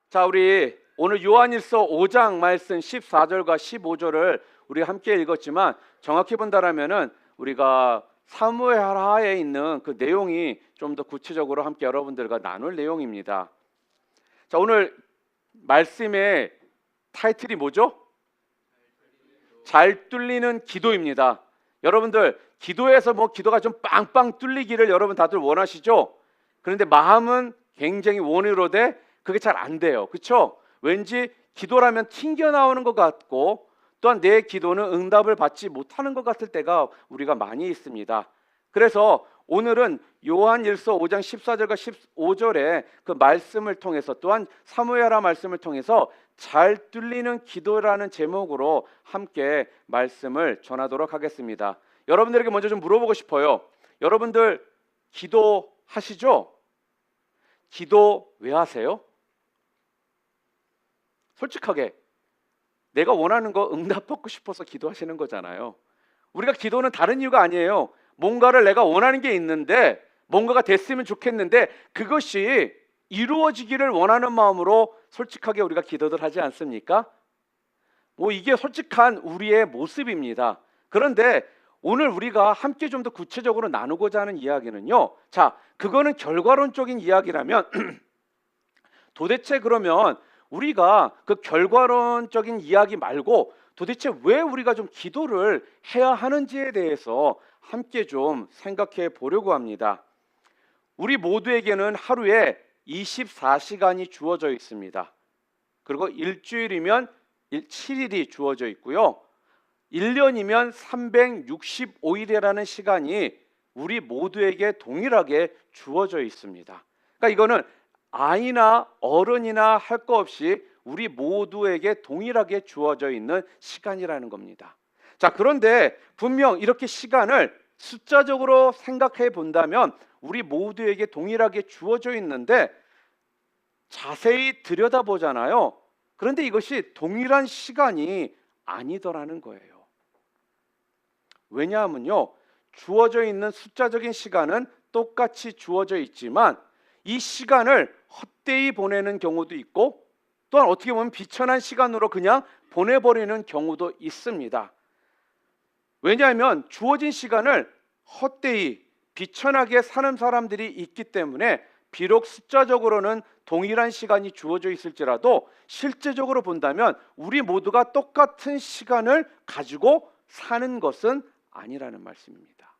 자, 우리 오늘 요한일서 5장 말씀 14절과 15절을 우리 함께 읽었지만 정확히 본다라면은 우리가 사무엘하에 있는 그 내용이 좀 더 구체적으로 함께 여러분들과 나눌 내용입니다. 자, 오늘 말씀의 타이틀이 뭐죠? 잘 뚫리는 기도입니다. 여러분들 기도에서 기도가 좀 빵빵 뚫리기를 여러분 다들 원하시죠? 그런데 마음은 굉장히 원으로돼 그게 잘 안 돼요. 그렇죠? 왠지 기도라면 튕겨나오는 것 같고 또한 내 기도는 응답을 받지 못하는 것 같을 때가 우리가 많이 있습니다. 그래서 오늘은 요한일서 5장 14절과 15절의 그 말씀을 통해서 또한 사무엘하 말씀을 통해서 잘 뚫리는 기도라는 제목으로 함께 말씀을 전하도록 하겠습니다. 여러분들에게 먼저 좀 물어보고 싶어요. 여러분들 기도하시죠? 기도 왜 하세요? 솔직하게 내가 원하는 거 응답받고 싶어서 기도하시는 거잖아요. 우리가 기도는 다른 이유가 아니에요. 뭔가를 내가 원하는 게 있는데 뭔가가 됐으면 좋겠는데 그것이 이루어지기를 원하는 마음으로 솔직하게 우리가 기도를 하지 않습니까? 이게 솔직한 우리의 모습입니다. 그런데 오늘 우리가 함께 좀 더 구체적으로 나누고자 하는 이야기는요. 자, 그거는 결과론적인 이야기라면 도대체 그러면 우리가 그 결과론적인 이야기 말고 도대체 왜 우리가 좀 기도를 해야 하는지에 대해서 함께 좀 생각해 보려고 합니다. 우리 모두에게는 하루에 24시간이 주어져 있습니다. 그리고 일주일이면 7일이 주어져 있고요. 1년이면 365일이라는 시간이 우리 모두에게 동일하게 주어져 있습니다. 그러니까 이거는 아이나 어른이나 할 거 없이 우리 모두에게 동일하게 주어져 있는 시간이라는 겁니다. 자, 그런데 분명 이렇게 시간을 숫자적으로 생각해 본다면 우리 모두에게 동일하게 주어져 있는데 자세히 들여다보잖아요. 그런데 이것이 동일한 시간이 아니더라는 거예요. 왜냐하면요, 주어져 있는 숫자적인 시간은 똑같이 주어져 있지만 이 시간을 헛되이 보내는 경우도 있고 또한 어떻게 보면 비천한 시간으로 그냥 보내버리는 경우도 있습니다. 왜냐하면 주어진 시간을 헛되이 비천하게 사는 사람들이 있기 때문에 비록 숫자적으로는 동일한 시간이 주어져 있을지라도 실제적으로 본다면 우리 모두가 똑같은 시간을 가지고 사는 것은 아니라는 말씀입니다.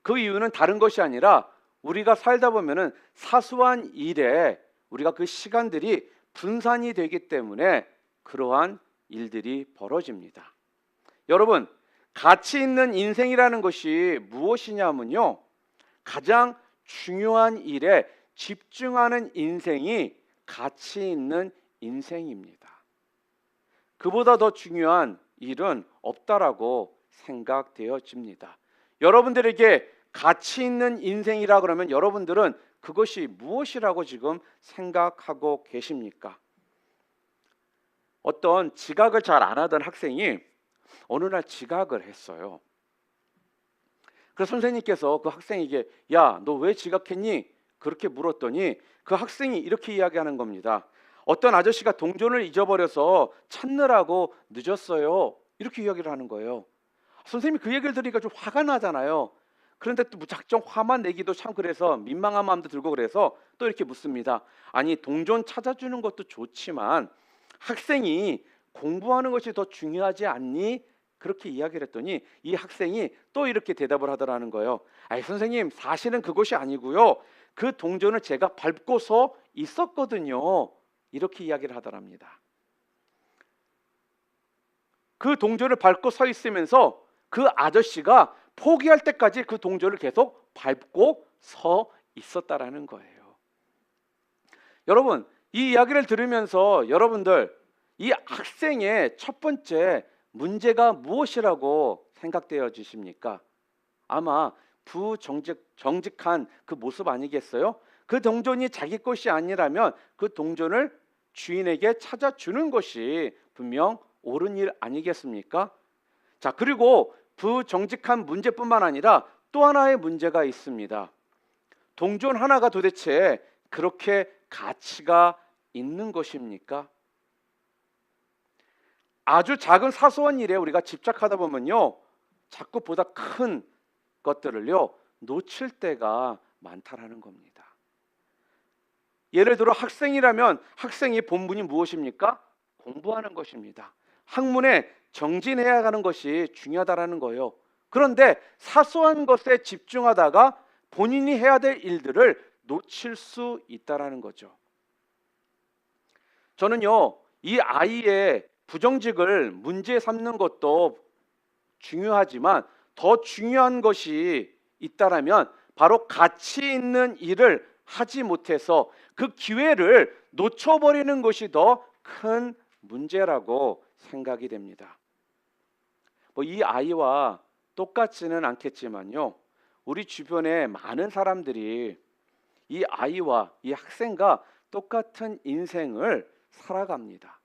그 이유는 다른 것이 아니라 우리가 살다 보면은 사소한 일에 우리가 그 시간들이 분산이 되기 때문에 그러한 일들이 벌어집니다. 여러분, 가치 있는 인생이라는 것이 무엇이냐면요, 가장 중요한 일에 집중하는 인생이 가치 있는 인생입니다. 그보다 더 중요한 일은 없다라고 생각되어집니다. 여러분들에게 가치 있는 인생이라 그러면 여러분들은 그것이 무엇이라고 지금 생각하고 계십니까? 어떤 지각을 잘 안 하던 학생이 어느 날 지각을 했어요. 그래서 선생님께서 그 학생에게 야, 너 왜 지각했니? 그렇게 물었더니 그 학생이 이렇게 이야기하는 겁니다. 어떤 아저씨가 동전을 잊어버려서 찾느라고 늦었어요. 이렇게 이야기를 하는 거예요. 선생님이 그 얘기를 들으니까 좀 화가 나잖아요. 그런데 또 무작정 화만 내기도 참 그래서 민망한 마음도 들고 그래서 또 이렇게 묻습니다. 아니, 동전 찾아주는 것도 좋지만 학생이 공부하는 것이 더 중요하지 않니? 그렇게 이야기를 했더니 이 학생이 또 이렇게 대답을 하더라는 거예요. 아니, 선생님, 사실은 그것이 아니고요, 그 동전을 제가 밟고서 있었거든요. 이렇게 이야기를 하더랍니다. 그 동전을 밟고 서 있으면서 그 아저씨가 포기할 때까지 그 동전을 계속 밟고 서 있었다라는 거예요. 여러분, 이 이야기를 들으면서 여러분들 이 학생의 첫 번째 문제가 무엇이라고 생각되어지십니까? 아마 부정직한 그 모습 아니겠어요? 그 동전이 자기 것이 아니라면 그 동전을 주인에게 찾아주는 것이 분명 옳은 일 아니겠습니까? 자, 그리고 부정직한 문제뿐만 아니라 또 하나의 문제가 있습니다. 동전 하나가 도대체 그렇게 가치가 있는 것입니까? 아주 작은 사소한 일에 우리가 집착하다 보면요, 자꾸 보다 큰 것들을요 놓칠 때가 많다라는 겁니다. 예를 들어 학생이라면 학생의 본분이 무엇입니까? 공부하는 것입니다. 학문에 정진해야 하는 것이 중요하다라는 거예요. 그런데 사소한 것에 집중하다가 본인이 해야 될 일들을 놓칠 수 있다라는 거죠. 저는요, 이 아이의 부정직을 문제 삼는 것도 중요하지만 더 중요한 것이 있다라면 바로 가치 있는 일을 하지 못해서 그 기회를 놓쳐버리는 것이 더 큰 문제라고 생각이 됩니다. 이 아이와 똑같지는 않겠지만요, 우리 주변에 많은 사람들이 이 아이와 이 학생과 똑같은 인생을 살아갑니다.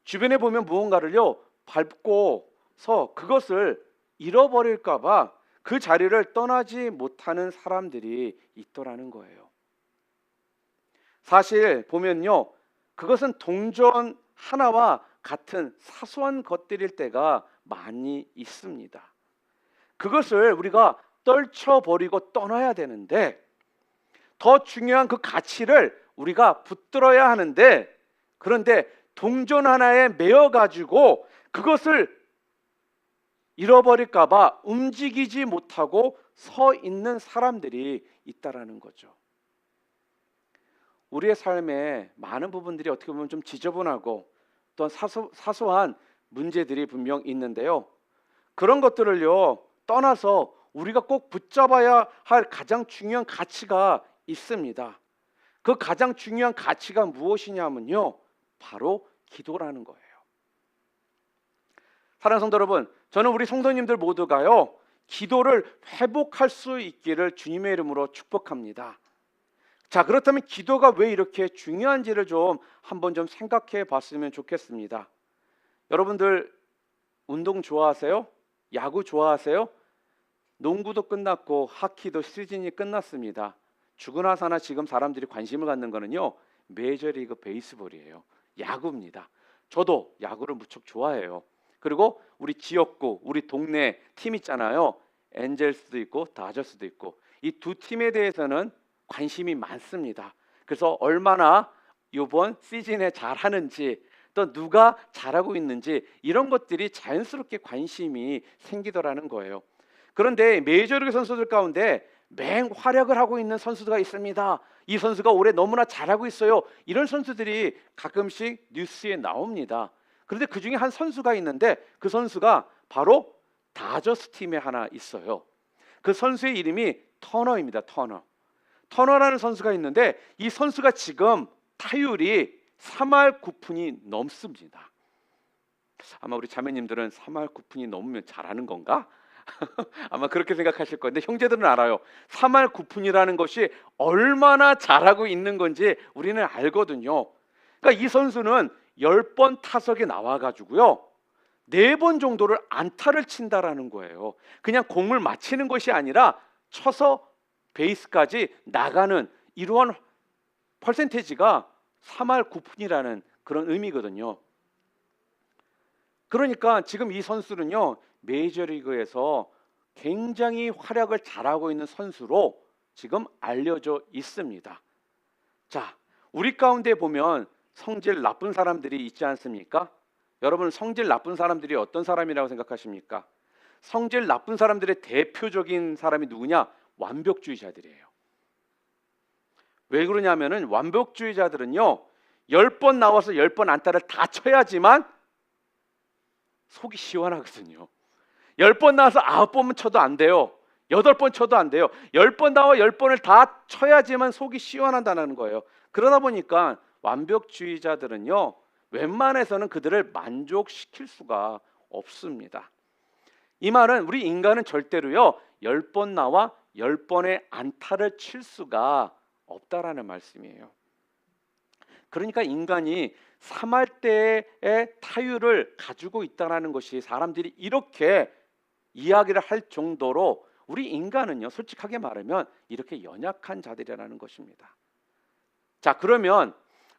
주변에 보면 무언가를요 밟고서 그것을 잃어버릴까 봐 그 자리를 떠나지 못하는 사람들이 있더라는 거예요. 사실 보면요, 그것은 동전 하나와 같은 사소한 것들일 때가 많이 있습니다. 그것을 우리가 떨쳐버리고 떠나야 되는데, 더 중요한 그 가치를 우리가 붙들어야 하는데, 그런데 동전 하나에 매여 가지고 그것을 잃어버릴까 봐 움직이지 못하고 서 있는 사람들이 있다라는 거죠. 우리의 삶에 많은 부분들이 어떻게 보면 좀 지저분하고 또 사소한 문제들이 분명 있는데요, 그런 것들을요 떠나서 우리가 꼭 붙잡아야 할 가장 중요한 가치가 있습니다. 그 가장 중요한 가치가 무엇이냐면요, 바로 기도라는 거예요. 사랑하는 성도 여러분, 저는 우리 성도님들 모두가요 기도를 회복할 수 있기를 주님의 이름으로 축복합니다. 자, 그렇다면 기도가 왜 이렇게 중요한지를 한번 생각해 봤으면 좋겠습니다. 여러분들 운동 좋아하세요? 야구 좋아하세요? 농구도 끝났고 하키도 시즌이 끝났습니다. 죽으나 사나 지금 사람들이 관심을 갖는 거는요 메이저리그 베이스볼이에요. 야구입니다. 저도 야구를 무척 좋아해요. 그리고 우리 지역구, 우리 동네 팀 있잖아요. 엔젤스도 있고 다저스도 있고, 이 두 팀에 대해서는 관심이 많습니다. 그래서 얼마나 이번 시즌에 잘하는지, 또 누가 잘하고 있는지, 이런 것들이 자연스럽게 관심이 생기더라는 거예요. 그런데 메이저리그 선수들 가운데 맹활약을 하고 있는 선수가 있습니다. 이 선수가 올해 너무나 잘하고 있어요. 이런 선수들이 가끔씩 뉴스에 나옵니다. 그런데 그 중에 한 선수가 있는데, 그 선수가 바로 다저스 팀에 하나 있어요. 그 선수의 이름이 터너입니다. 터너라는 선수가 있는데, 이 선수가 지금 타율이 3할 9푼이 넘습니다. 아마 우리 자매님들은 3할 9푼이 넘으면 잘하는 건가? 아마 그렇게 생각하실 건데, 형제들은 알아요. 3할 9푼이라는 것이 얼마나 잘하고 있는 건지 우리는 알거든요. 그러니까 이 선수는 10번 타석에 나와가지고요 4번 정도를 안타를 친다라는 거예요. 그냥 공을 맞히는 것이 아니라 쳐서 베이스까지 나가는 이러한 퍼센테이지가 3할 9푼이라는 그런 의미거든요. 그러니까 지금 이 선수는요 메이저리그에서 굉장히 활약을 잘하고 있는 선수로 지금 알려져 있습니다. 자, 우리 가운데 보면 성질 나쁜 사람들이 있지 않습니까? 여러분, 성질 나쁜 사람들이 어떤 사람이라고 생각하십니까? 성질 나쁜 사람들의 대표적인 사람이 누구냐? 완벽주의자들이에요. 왜 그러냐면은 완벽주의자들은요 10번 나와서 10번 안타를 다 쳐야지만 속이 시원하거든요. 10번 나와서 9번만 쳐도 안 돼요. 8번 쳐도 안 돼요. 10번 나와 10번을 다 쳐야지만 속이 시원하다는 거예요. 그러다 보니까 완벽주의자들은요 웬만해서는 그들을 만족시킬 수가 없습니다. 이 말은 우리 인간은 절대로요 10번 나와 10번의 안타를 칠 수가 없다라는 말씀이에요. 그러니까 인간이 3할 때의 타율을 가지고 있다는 것이, 사람들이 이렇게 이야기를 할 정도로 우리 인간은요 솔직하게 말하면 이렇게 연약한 자들이라는 것입니다. 자, 그러면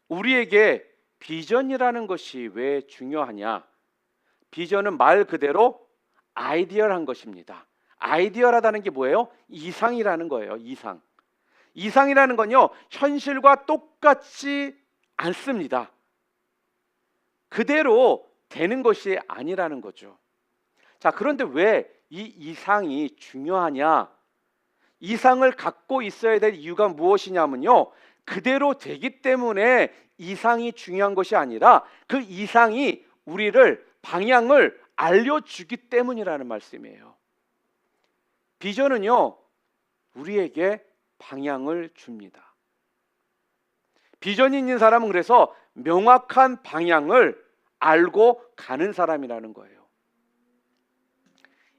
우리에게 비전이라는 것이 왜 중요하냐? 비전은 말 그대로 아이디어란 것입니다. 아이디어라는 게 뭐예요? 이상이라는 거예요. 이상. 이상이라는 건요, 현실과 똑같지 않습니다. 그대로 되는 것이 아니라는 거죠. 자, 그런데 왜 이 이상이 중요하냐? 이상을 갖고 있어야 될 이유가 무엇이냐면요, 그대로 되기 때문에 이상이 중요한 것이 아니라 그 이상이 우리를 방향을 알려주기 때문이라는 말씀이에요. 비전은요, 우리에게 방향을 줍니다. 비전이 있는 사람은 그래서 명확한 방향을 알고 가는 사람이라는 거예요.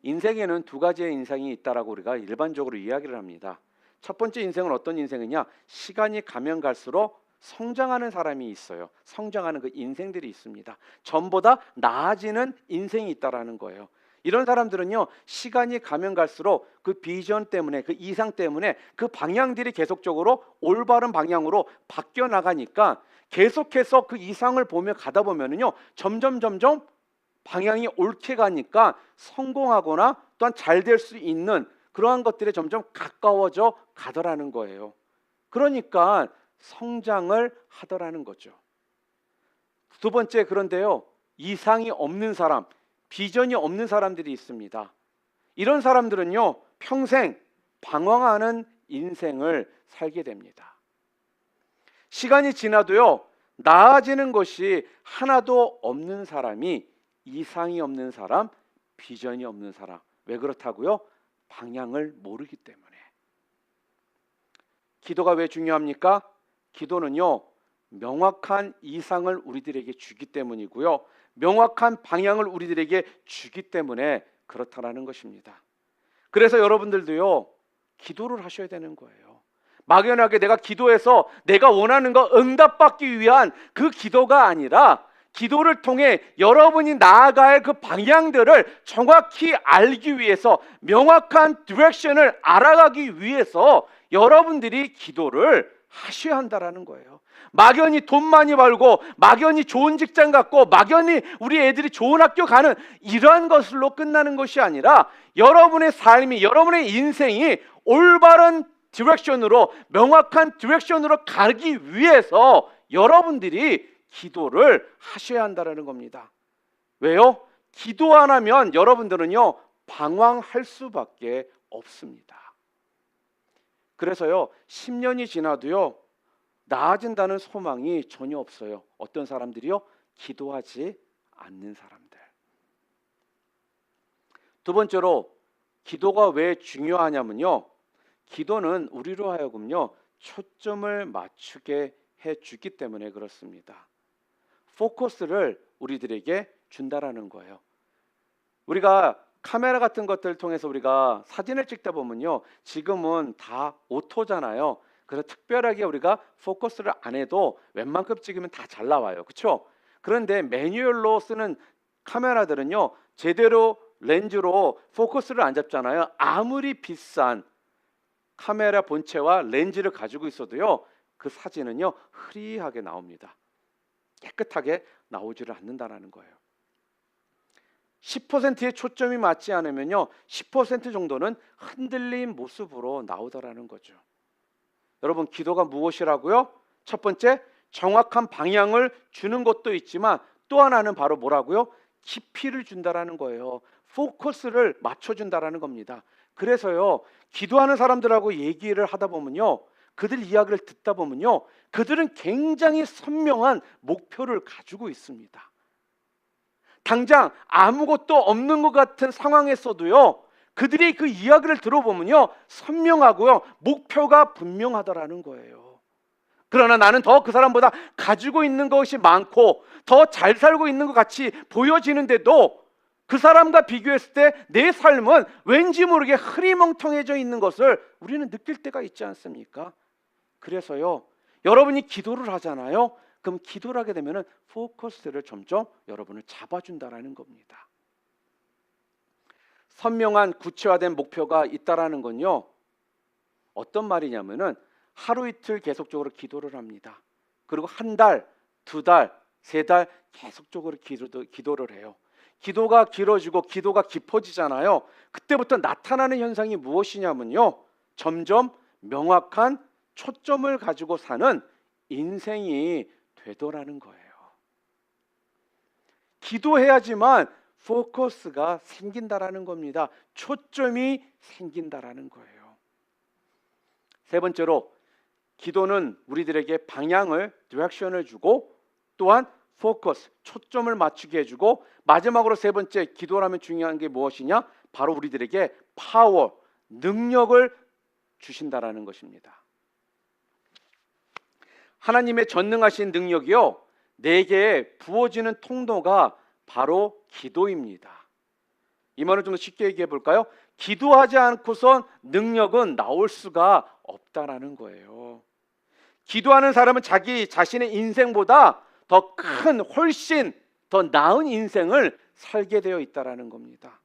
인생에는 두 가지의 인생이 있다라고 우리가 일반적으로 이야기를 합니다. 첫 번째 인생은 어떤 인생이냐? 시간이 가면 갈수록 성장하는 사람이 있어요. 성장하는 그 인생들이 있습니다. 전보다 나아지는 인생이 있다라는 거예요. 이런 사람들은요, 시간이 가면 갈수록 그 비전 때문에, 그 이상 때문에 그 방향들이 계속적으로 올바른 방향으로 바뀌어 나가니까 계속해서 그 이상을 보며 가다 보면은요, 점점 방향이 옳게 가니까 성공하거나 또한 잘 될 수 있는 그러한 것들에 점점 가까워져 가더라는 거예요. 그러니까 성장을 하더라는 거죠. 두 번째, 그런데요, 이상이 없는 사람, 비전이 없는 사람들이 있습니다. 이런 사람들은요, 평생 방황하는 인생을 살게 됩니다. 시간이 지나도요, 나아지는 것이 하나도 없는 사람이 이상이 없는 사람, 비전이 없는 사람. 왜 그렇다고요? 방향을 모르기 때문에. 기도가 왜 중요합니까? 기도는요, 명확한 이상을 우리들에게 주기 때문이고요, 명확한 방향을 우리들에게 주기 때문에 그렇다라는 것입니다. 그래서 여러분들도요, 기도를 하셔야 되는 거예요. 막연하게 내가 기도해서 내가 원하는 거 응답받기 위한 그 기도가 아니라, 기도를 통해 여러분이 나아갈 그 방향들을 정확히 알기 위해서, 명확한 디렉션을 알아가기 위해서 여러분들이 기도를 하셔야 한다라는 거예요. 막연히 돈 많이 벌고, 막연히 좋은 직장 갖고, 막연히 우리 애들이 좋은 학교 가는 이러한 것으로 끝나는 것이 아니라, 여러분의 삶이, 여러분의 인생이 올바른 디렉션으로, 명확한 디렉션으로 가기 위해서 여러분들이 기도를 하셔야 한다는 겁니다. 왜요? 기도 안 하면 여러분들은요, 방황할 수밖에 없습니다. 그래서요, 10년이 지나도요, 나아진다는 소망이 전혀 없어요. 어떤 사람들이요? 기도하지 않는 사람들. 두 번째로, 기도가 왜 중요하냐면요, 기도는 우리로 하여금요, 초점을 맞추게 해주기 때문에 그렇습니다. 포커스를 우리들에게 준다라는 거예요. 우리가 카메라 같은 것들을 통해서 우리가 사진을 찍다 보면요, 지금은 다 오토잖아요. 그래서 특별하게 우리가 포커스를 안 해도 웬만큼 찍으면 다 잘 나와요. 그렇죠? 그런데 매뉴얼로 쓰는 카메라들은요, 제대로 렌즈로 포커스를 안 잡잖아요. 아무리 비싼 카메라 본체와 렌즈를 가지고 있어도요, 그 사진은요, 흐리하게 나옵니다. 깨끗하게 나오지를 않는다는 거예요. 10%의 초점이 맞지 않으면요, 10% 정도는 흔들린 모습으로 나오더라는 거죠. 여러분, 기도가 무엇이라고요? 첫 번째, 정확한 방향을 주는 것도 있지만 또 하나는 바로 뭐라고요? 깊이를 준다라는 거예요. 포커스를 맞춰준다라는 겁니다. 그래서요, 기도하는 사람들하고 얘기를 하다 보면요, 그들 이야기를 듣다 보면요, 그들은 굉장히 선명한 목표를 가지고 있습니다. 당장 아무것도 없는 것 같은 상황에서도요, 그들의 그 이야기를 들어보면요, 선명하고요, 목표가 분명하다라는 거예요. 그러나 나는 더 그 사람보다 가지고 있는 것이 많고 더 잘 살고 있는 것 같이 보여지는데도 그 사람과 비교했을 때 내 삶은 왠지 모르게 흐리멍텅해져 있는 것을 우리는 느낄 때가 있지 않습니까? 그래서요, 여러분이 기도를 하잖아요. 그럼 기도를 하게 되면 포커스를 점점 여러분을 잡아준다라는 겁니다. 선명한 구체화된 목표가 있다라는 건요, 어떤 말이냐면은 하루 이틀 계속적으로 기도를 합니다. 그리고 한 달, 두 달, 세 달 계속적으로 기도를 해요. 기도가 길어지고 기도가 깊어지잖아요. 그때부터 나타나는 현상이 무엇이냐면요, 점점 명확한 초점을 가지고 사는 인생이 되더라는 거예요. 기도해야지만 포커스가 생긴다라는 겁니다. 초점이 생긴다라는 거예요. 세 번째로, 기도는 우리들에게 방향을, 디렉션을 주고, 또한 포커스, 초점을 맞추게 해주고, 마지막으로 세 번째, 기도라면 중요한 게 무엇이냐? 바로 우리들에게 파워, 능력을 주신다라는 것입니다. 하나님의 전능하신 능력이요, 내게 부어지는 통로가 바로 기도입니다. 이 말을 좀 쉽게 얘기해 볼까요? 기도하지 않고선 능력은 나올 수가 없다라는 거예요. 기도하는 사람은 자기 자신의 인생보다 더 큰, 훨씬 더 나은 인생을 살게 되어 있다라는 겁니다.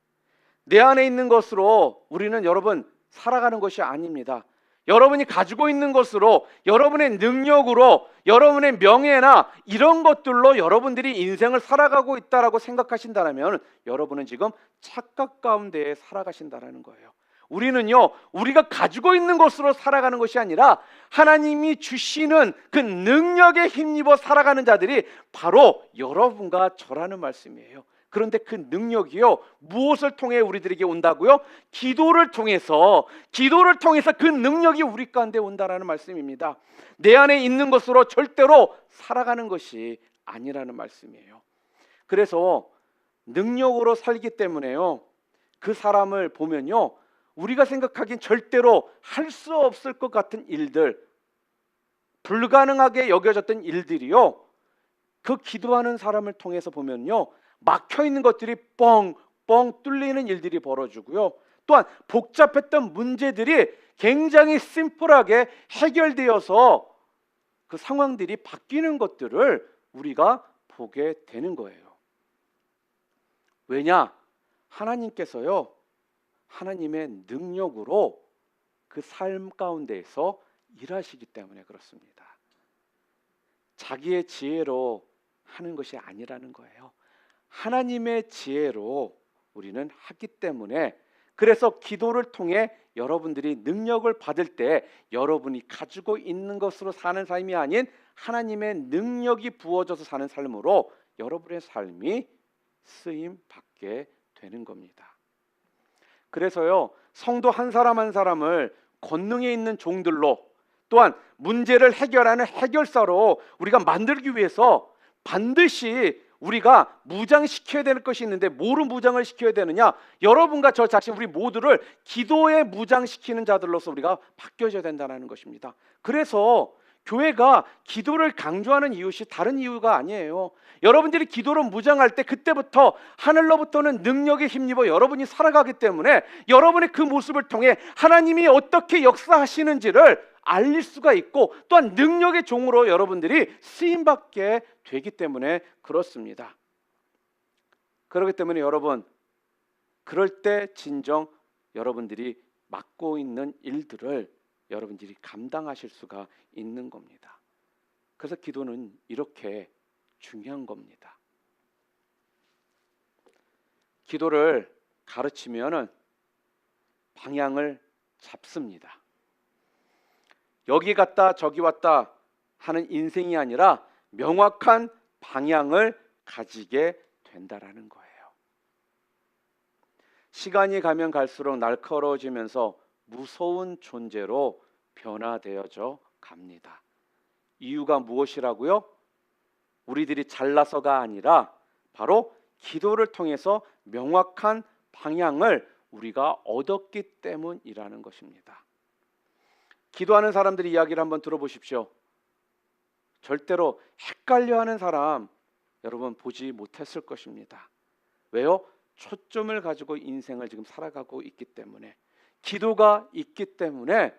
내 안에 있는 것으로 우리는 여러분 살아가는 것이 아닙니다. 여러분이 가지고 있는 것으로, 여러분의 능력으로, 여러분의 명예나 이런 것들로 여러분들이 인생을 살아가고 있다라고 생각하신다면 여러분은 지금 착각 가운데 살아가신다라는 거예요. 우리는요, 우리가 가지고 있는 것으로 살아가는 것이 아니라 하나님이 주시는 그 능력에 힘입어 살아가는 자들이 바로 여러분과 저라는 말씀이에요. 그런데 그 능력이요, 무엇을 통해 우리들에게 온다고요? 기도를 통해서 그 능력이 우리 가운데 온다라는 말씀입니다. 내 안에 있는 것으로 절대로 살아가는 것이 아니라는 말씀이에요. 그래서 능력으로 살기 때문에요, 그 사람을 보면요, 우리가 생각하기엔 절대로 할 수 없을 것 같은 일들, 불가능하게 여겨졌던 일들이요, 그 기도하는 사람을 통해서 보면요, 막혀있는 것들이 뻥뻥 뚫리는 일들이 벌어지고요, 또한 복잡했던 문제들이 굉장히 심플하게 해결되어서 그 상황들이 바뀌는 것들을 우리가 보게 되는 거예요. 왜냐? 하나님께서요, 하나님의 능력으로 그 삶 가운데에서 일하시기 때문에 그렇습니다. 자기의 지혜로 하는 것이 아니라는 거예요. 하나님의 지혜로 우리는 하기 때문에, 그래서 기도를 통해 여러분들이 능력을 받을 때 여러분이 가지고 있는 것으로 사는 삶이 아닌 하나님의 능력이 부어져서 사는 삶으로 여러분의 삶이 쓰임 받게 되는 겁니다. 그래서요, 성도 한 사람 한 사람을 권능에 있는 종들로, 또한 문제를 해결하는 해결사로 우리가 만들기 위해서 반드시 우리가 무장시켜야 될 것이 있는데, 뭐로 무장을 시켜야 되느냐? 여러분과 저 자신, 우리 모두를 기도에 무장시키는 자들로서 우리가 바뀌어져야 된다는 것입니다. 그래서 교회가 기도를 강조하는 이유시 다른 이유가 아니에요. 여러분들이 기도로 무장할 때 그때부터 하늘로부터는 능력에 힘입어 여러분이 살아가기 때문에 여러분의 그 모습을 통해 하나님이 어떻게 역사하시는지를 알릴 수가 있고, 또한 능력의 종으로 여러분들이 쓰임받게 되기 때문에 그렇습니다. 그렇기 때문에 여러분, 그럴 때 진정 여러분들이 맡고 있는 일들을 여러분들이 감당하실 수가 있는 겁니다. 그래서 기도는 이렇게 중요한 겁니다. 기도를 가르치면은 방향을 잡습니다. 여기 갔다 저기 왔다 하는 인생이 아니라 명확한 방향을 가지게 된다라는 거예요. 시간이 가면 갈수록 날카로워지면서 무서운 존재로 변화되어져 갑니다. 이유가 무엇이라고요? 우리들이 잘나서가 아니라 바로 기도를 통해서 명확한 방향을 우리가 얻었기 때문이라는 것입니다. 기도하는 사람들의 이야기를 한번 들어보십시오. 절대로 헷갈려하는 사람 여러분 보지 못했을 것입니다. 왜요? 초점을 가지고 인생을 지금 살아가고 있기 때문에, 기도가 있기 때문에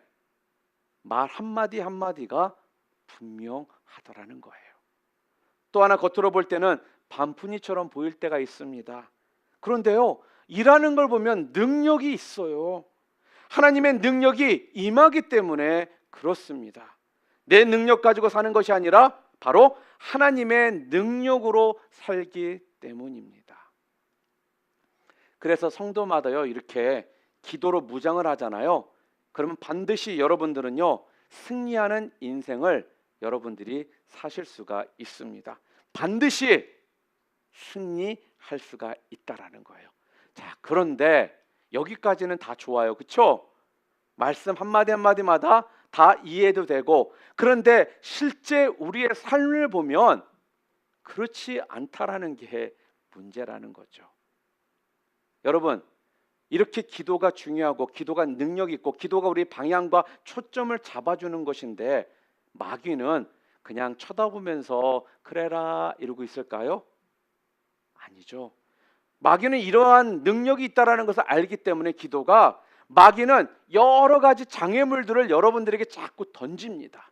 말 한마디 한마디가 분명하더라는 거예요. 또 하나, 겉으로 볼 때는 반푼이처럼 보일 때가 있습니다. 그런데요, 일하는 걸 보면 능력이 있어요. 하나님의 능력이 임하기 때문에 그렇습니다. 내 능력 가지고 사는 것이 아니라 바로 하나님의 능력으로 살기 때문입니다. 그래서 성도마다요 이렇게 기도로 무장을 하잖아요. 그러면 반드시 여러분들은요 승리하는 인생을 여러분들이 사실 수가 있습니다. 반드시 승리할 수가 있다라는 거예요. 자, 그런데 여기까지는 다 좋아요. 그렇죠? 말씀 한마디 한마디마다 다 이해도 되고, 그런데 실제 우리의 삶을 보면 그렇지 않다라는 게 문제라는 거죠. 여러분, 이렇게 기도가 중요하고 기도가 능력 있고 기도가 우리 방향과 초점을 잡아주는 것인데 마귀는 그냥 쳐다보면서 그래라 이러고 있을까요? 아니죠. 마귀는 이러한 능력이 있다라는 것을 알기 때문에 기도가, 마귀는 여러 가지 장애물들을 여러분들에게 자꾸 던집니다.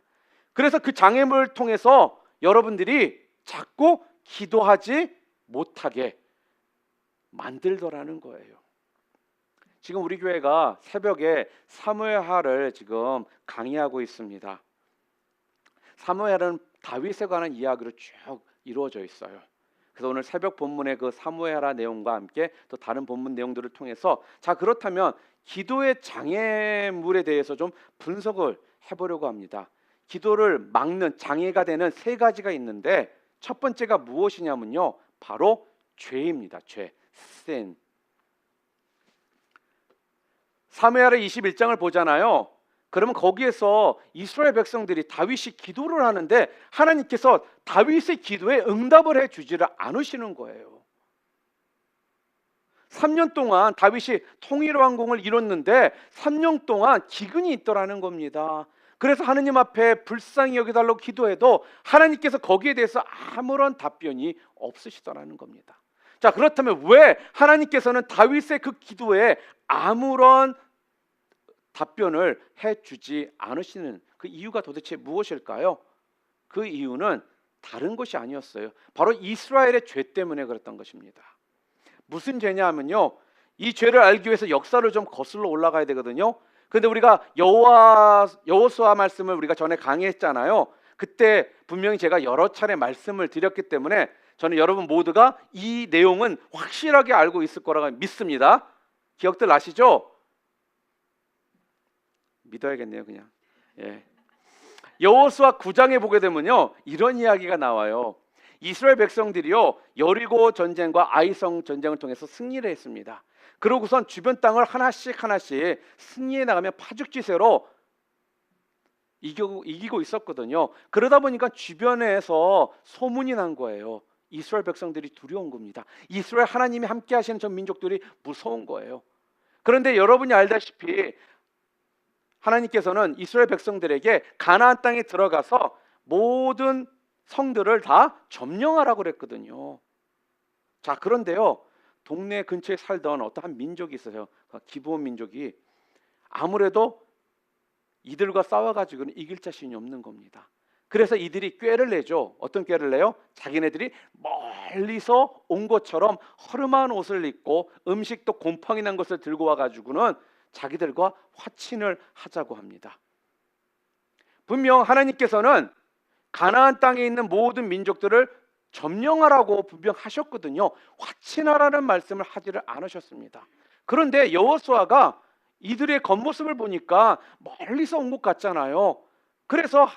그래서 그 장애물을 통해서 여러분들이 자꾸 기도하지 못하게 만들더라는 거예요. 지금 우리 교회가 새벽에 사무엘하를 지금 강의하고 있습니다. 사무엘은 다윗에 관한 이야기로 쭉 이루어져 있어요. 그래서 오늘 새벽 본문의 그 사무엘하 내용과 함께 또 다른 본문 내용들을 통해서, 자 그렇다면 기도의 장애물에 대해서 좀 분석을 해보려고 합니다. 기도를 막는 장애가 되는 세 가지가 있는데 첫 번째가 무엇이냐면요, 바로 죄입니다. 죄, sin. 사무엘하 21장을 보잖아요. 그러면 거기에서 이스라엘 백성들이 다윗이 기도를 하는데 하나님께서 다윗의 기도에 응답을 해주지를 않으시는 거예요. 3년 동안 다윗이 통일 왕국을 이뤘는데 3년 동안 기근이 있더라는 겁니다. 그래서 하느님 앞에 불쌍히 여겨달라고 기도해도 하나님께서 거기에 대해서 아무런 답변이 없으시더라는 겁니다. 자, 그렇다면 왜 하나님께서는 다윗의 그 기도에 아무런 답변을 해주지 않으시는 그 이유가 도대체 무엇일까요? 그 이유는 다른 것이 아니었어요. 바로 이스라엘의 죄 때문에 그랬던 것입니다. 무슨 죄냐 하면요, 이 죄를 알기 위해서 역사를 좀 거슬러 올라가야 되거든요. 그런데 우리가 여호수아 말씀을 우리가 전에 강의했잖아요. 그때 분명히 제가 여러 차례 말씀을 드렸기 때문에 저는 여러분 모두가 이 내용은 확실하게 알고 있을 거라고 믿습니다. 기억들 나시죠? 믿어야겠네요, 그냥. 예. 여호수아 9장에 보게 되면요, 이런 이야기가 나와요. 이스라엘 백성들이요, 여리고 전쟁과 아이성 전쟁을 통해서 승리를 했습니다. 그러고선 주변 땅을 하나씩 승리해 나가며 파죽지세로 이기고 있었거든요. 그러다 보니까 주변에서 소문이 난 거예요. 이스라엘 백성들이 두려운 겁니다. 이스라엘 하나님이 함께 하시는 전 민족들이 무서운 거예요. 그런데 여러분이 알다시피 하나님께서는 이스라엘 백성들에게 가나안 땅에 들어가서 모든 성들을 다 점령하라고 그랬거든요. 자, 그런데요, 동네 근처에 살던 어떠한 민족이 있어요. 기브온 민족이. 아무래도 이들과 싸워가지고는 이길 자신이 없는 겁니다. 그래서 이들이 꾀를 내죠. 어떤 꾀를 내요? 자기네들이 멀리서 온 것처럼 허름한 옷을 입고 음식도 곰팡이 난 것을 들고 와가지고는 자기들과 화친을 하자고 합니다. 분명 하나님께서는 가나안 땅에 있는 모든 민족들을 점령하라고 분명 하셨거든요. 화친하라는 말씀을 하지를 않으셨습니다. 그런데 여호수아가 이들의 겉모습을 보니까 멀리서 온 것 같잖아요. 그래서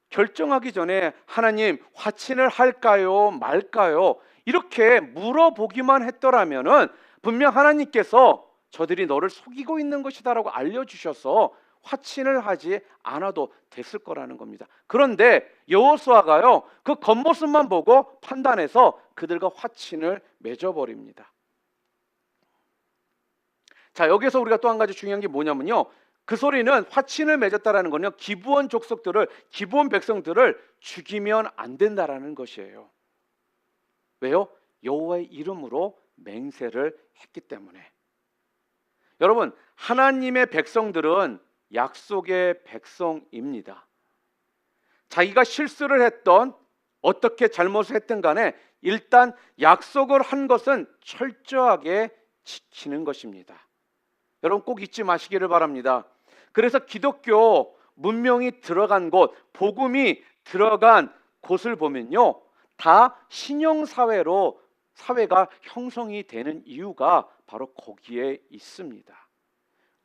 결정하기 전에 하나님, 화친을 할까요 말까요? 이렇게 물어보기만 했더라면은 분명 하나님께서 저들이 너를 속이고 있는 것이다라고 알려주셔서 화친을 하지 않아도 됐을 거라는 겁니다. 그런데 여호수아가요, 그 겉모습만 보고 판단해서 그들과 화친을 맺어버립니다. 자, 여기서 우리가 또 한 가지 중요한 게 뭐냐면요, 그 소리는 화친을 맺었다라는 건요, 기브온 족속들을, 기브온 백성들을 죽이면 안 된다라는 것이에요. 왜요? 여호와의 이름으로 맹세를 했기 때문에. 여러분, 하나님의 백성들은 약속의 백성입니다. 자기가 실수를 했던, 어떻게 잘못을 했든 간에 일단 약속을 한 것은 철저하게 지키는 것입니다. 여러분 꼭 잊지 마시기를 바랍니다. 그래서 기독교 문명이 들어간 곳, 복음이 들어간 곳을 보면요, 다 신형사회로 사회가 형성이 되는 이유가 바로 거기에 있습니다.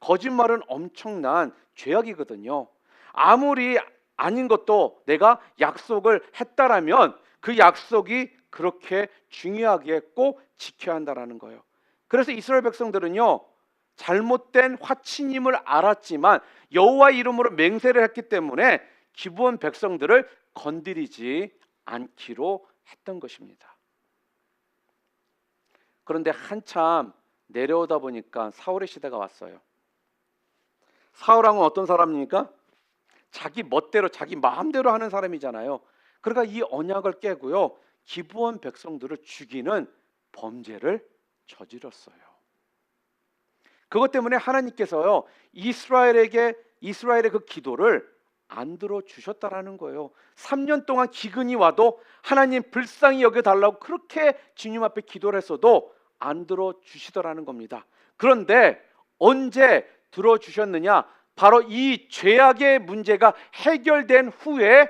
거짓말은 엄청난 죄악이거든요. 아무리 아닌 것도 내가 약속을 했다라면 그 약속이 그렇게 중요하게 꼭 지켜야 한다는 거예요. 그래서 이스라엘 백성들은요, 잘못된 화친임을 알았지만 여호와 이름으로 맹세를 했기 때문에 기브온 백성들을 건드리지 않기로 했던 것입니다. 그런데 한참 내려오다 보니까 사울의 시대가 왔어요. 사울왕은 어떤 사람입니까? 자기 멋대로 자기 마음대로 하는 사람이잖아요. 그러니까 이 언약을 깨고요, 기브온 백성들을 죽이는 범죄를 저질렀어요. 그것 때문에 하나님께서요, 이스라엘의 그 기도를 안 들어주셨다라는 거예요. 3년 동안 기근이 와도 하나님 불쌍히 여겨달라고 그렇게 주님 앞에 기도를 했어도 안 들어주시더라는 겁니다. 그런데 언제 들어주셨느냐? 바로 이 죄악의 문제가 해결된 후에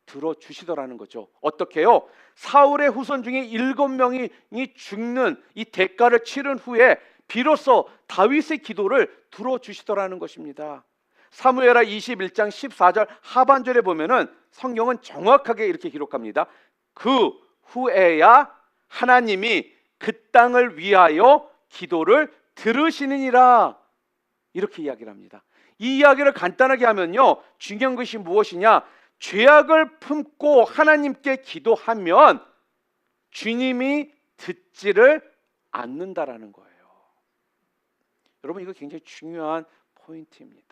들어주시더라는 거죠. 어떻게요? 사울의 후손 중에 7명이 죽는 이 대가를 치른 후에 비로소 다윗의 기도를 들어주시더라는 것입니다. 사무엘하 21장 14절 하반절에 보면은 성경은 정확하게 이렇게 기록합니다. 그 후에야 하나님이 그 땅을 위하여 기도를 들으시느니라, 이렇게 이야기를 합니다. 이 이야기를 간단하게 하면요, 중요한 것이 무엇이냐? 죄악을 품고 하나님께 기도하면 주님이 듣지를 않는다라는 거예요. 여러분, 이거 굉장히 중요한 포인트입니다.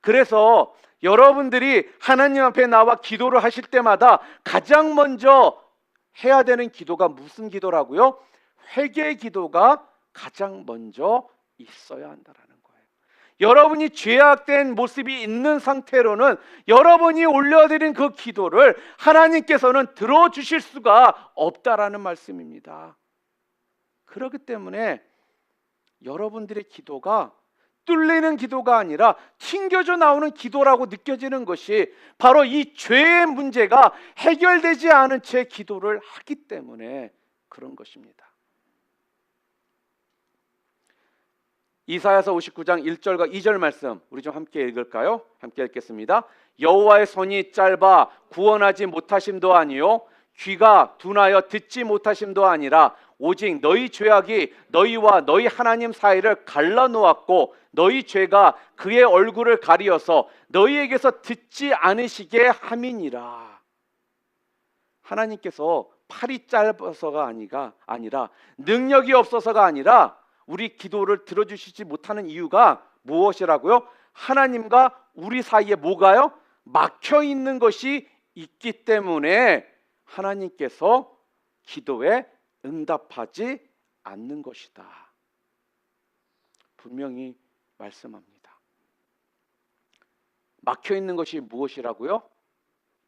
그래서 여러분들이 하나님 앞에 나와 기도를 하실 때마다 가장 먼저 해야 되는 기도가 무슨 기도라고요? 회개 기도가 가장 먼저 있어야 한다라는 거예요. 여러분이 죄악된 모습이 있는 상태로는 여러분이 올려드린 그 기도를 하나님께서는 들어주실 수가 없다라는 말씀입니다. 그렇기 때문에 여러분들의 기도가 뚫리는 기도가 아니라 튕겨져 나오는 기도라고 느껴지는 것이 바로 이 죄의 문제가 해결되지 않은 채 기도를 하기 때문에 그런 것입니다. 이사야서 59장 1절과 2절 말씀 우리 좀 함께 읽을까요? 함께 읽겠습니다. 여호와의 손이 짧아 구원하지 못하심도 아니요 귀가 둔하여 듣지 못하심도 아니라 오직 너희 죄악이 너희와 너희 하나님 사이를 갈라놓았고 너희 죄가 그의 얼굴을 가리어서 너희에게서 듣지 않으시게 함이니라. 하나님께서 팔이 짧아서가 아니라 능력이 없어서가 아니라 우리 기도를 들어주시지 못하는 이유가 무엇이라고요? 하나님과 우리 사이에 뭐가요? 막혀 있는 것이 있기 때문에 하나님께서 기도에 응답하지 않는 것이다. 분명히 말씀합니다. 막혀 있는 것이 무엇이라고요?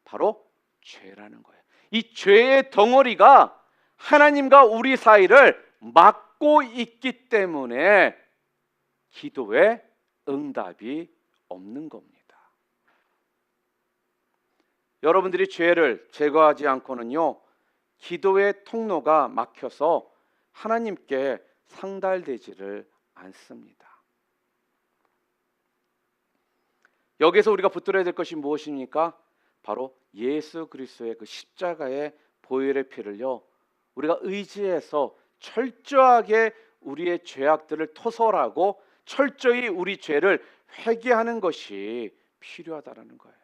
바로 죄라는 거예요. 이 죄의 덩어리가 하나님과 우리 사이를 막고 있기 때문에 기도에 응답이 없는 겁니다. 여러분들이 죄를 제거하지 않고는요, 기도의 통로가 막혀서 하나님께 상달되지를 않습니다. 여기서 우리가 붙들어야 될 것이 무엇입니까? 바로 예수 그리스도의 그 십자가의 보혈의 피를요, 우리가 의지해서 철저하게 우리의 죄악들을 토설하고 철저히 우리 죄를 회개하는 것이 필요하다라는 거예요.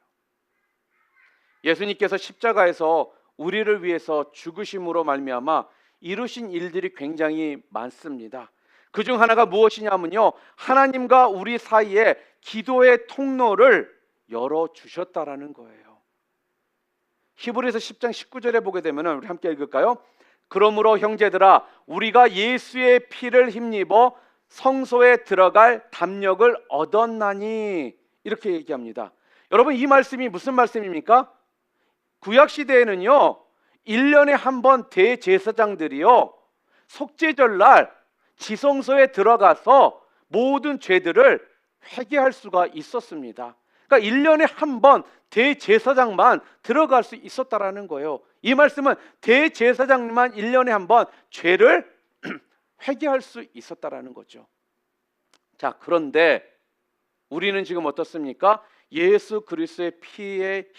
예수님께서 십자가에서 우리를 위해서 죽으심으로 말미암아 이루신 일들이 굉장히 많습니다. 그중 하나가 무엇이냐면요, 하나님과 우리 사이에 기도의 통로를 열어주셨다라는 거예요. 히브리서 10장 19절에 보게 되면 우리 함께 읽을까요? 그러므로 형제들아 우리가 예수의 피를 힘입어 성소에 들어갈 담력을 얻었나니, 이렇게 얘기합니다. 여러분, 이 말씀이 무슨 말씀입니까? 구약시대에는요 1년에 한 번 대제사장들이요 속죄절날 지성소에 들어가서 모든 죄들을 회개할 수가 있었습니다. 그러니까 그러니까 1년에 한 번 대제사장만 들어갈 수 있었다라는 거예요. 이 말씀은 대제사장만 1년에 한 번 죄를 회개할 수 있었다라는 거죠. 자, 그런데 우리는 지금 어떻습니까? 예수 그리스도의 피에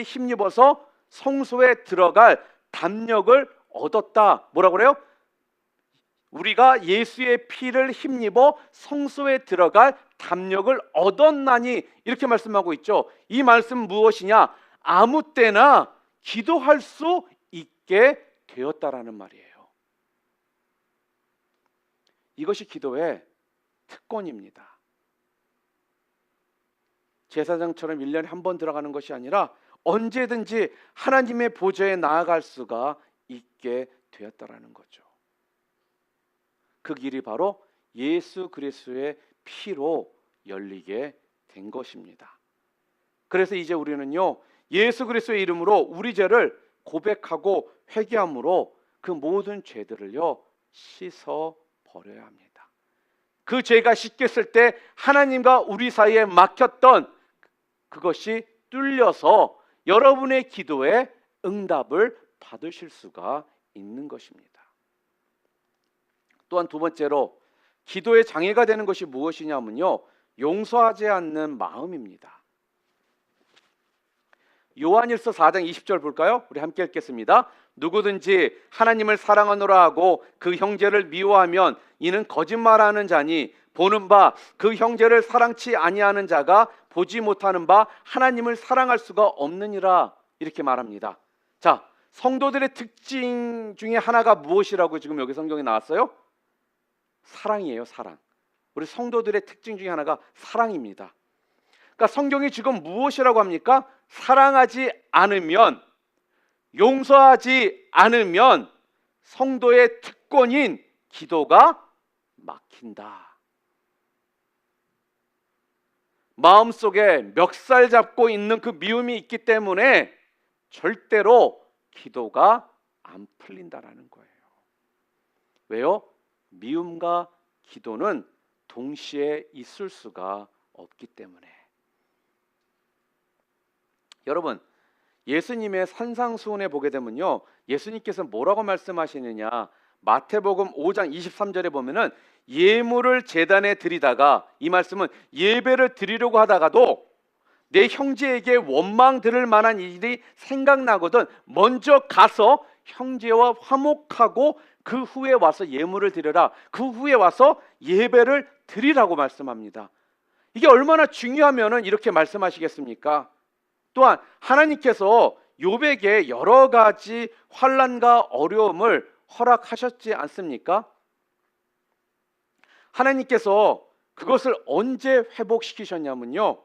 힘입어서 성소에 들어갈 담력을 얻었다. 뭐라고 그래요? 우리가 예수의 피를 힘입어 성소에 들어갈 담력을 얻었나니, 이렇게 말씀하고 있죠. 이 말씀은 무엇이냐? 아무 때나 기도할 수 있게 되었다라는 말이에요. 이것이 기도의 특권입니다. 제사장처럼 1년에 한 번 들어가는 것이 아니라 언제든지 하나님의 보좌에 나아갈 수가 있게 되었다라는 거죠. 그 길이 바로 예수 그리스도의 피로 열리게 된 것입니다. 그래서 이제 우리는요, 예수 그리스도의 이름으로 우리 죄를 고백하고 회개함으로 그 모든 죄들을요 씻어 버려야 합니다. 그 죄가 씻겼을 때 하나님과 우리 사이에 막혔던 그것이 뚫려서 여러분의 기도에 응답을 받으실 수가 있는 것입니다. 또한 두 번째로 기도의 장애가 되는 것이 무엇이냐면요, 용서하지 않는 마음입니다. 요한일서 4장 20절 볼까요? 우리 함께 읽겠습니다. 누구든지 하나님을 사랑하노라 하고 그 형제를 미워하면 이는 거짓말하는 자니 보는 바 그 형제를 사랑치 아니하는 자가 보지 못하는 바 하나님을 사랑할 수가 없느니라, 이렇게 말합니다. 자, 성도들의 특징 중에 하나가 무엇이라고 지금 여기 성경에 나왔어요? 사랑이에요, 사랑. 우리 성도들의 특징 중에 하나가 사랑입니다. 그러니까 성경이 지금 무엇이라고 합니까? 사랑하지 않으면, 용서하지 않으면 성도의 특권인 기도가 막힌다. 마음속에 멱살 잡고 있는 그 미움이 있기 때문에 절대로 기도가 안 풀린다라는 거예요. 왜요? 미움과 기도는 동시에 있을 수가 없기 때문에. 여러분, 예수님의 산상수훈에 보게 되면요, 예수님께서 뭐라고 말씀하시느냐, 마태복음 5장 23절에 보면은 예물을 제단에 드리다가, 이 말씀은 예배를 드리려고 하다가도 내 형제에게 원망 들을 만한 일이 생각나거든 먼저 가서 형제와 화목하고 그 후에 와서 예물을 드려라, 그 후에 와서 예배를 드리라고 말씀합니다. 이게 얼마나 중요하면은 이렇게 말씀하시겠습니까? 또한 하나님께서 욥에게 여러 가지 환난과 어려움을 허락하셨지 않습니까? 하나님께서 그것을 언제 회복시키셨냐면요,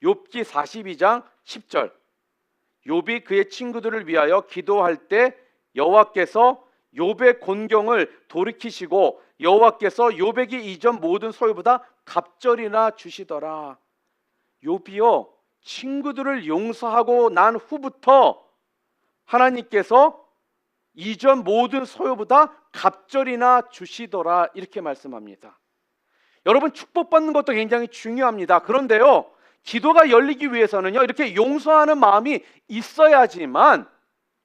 욥기 42장 10절, 욥이 그의 친구들을 위하여 기도할 때 여호와께서 욥의 곤경을 돌이키시고 여호와께서 욥에게 이전 모든 소유보다 갑절이나 주시더라. 욥이요, 친구들을 용서하고 난 후부터 하나님께서 이전 모든 소유보다 갑절이나 주시더라, 이렇게 말씀합니다. 여러분, 축복받는 것도 굉장히 중요합니다. 그런데요, 기도가 열리기 위해서는요, 이렇게 용서하는 마음이 있어야지만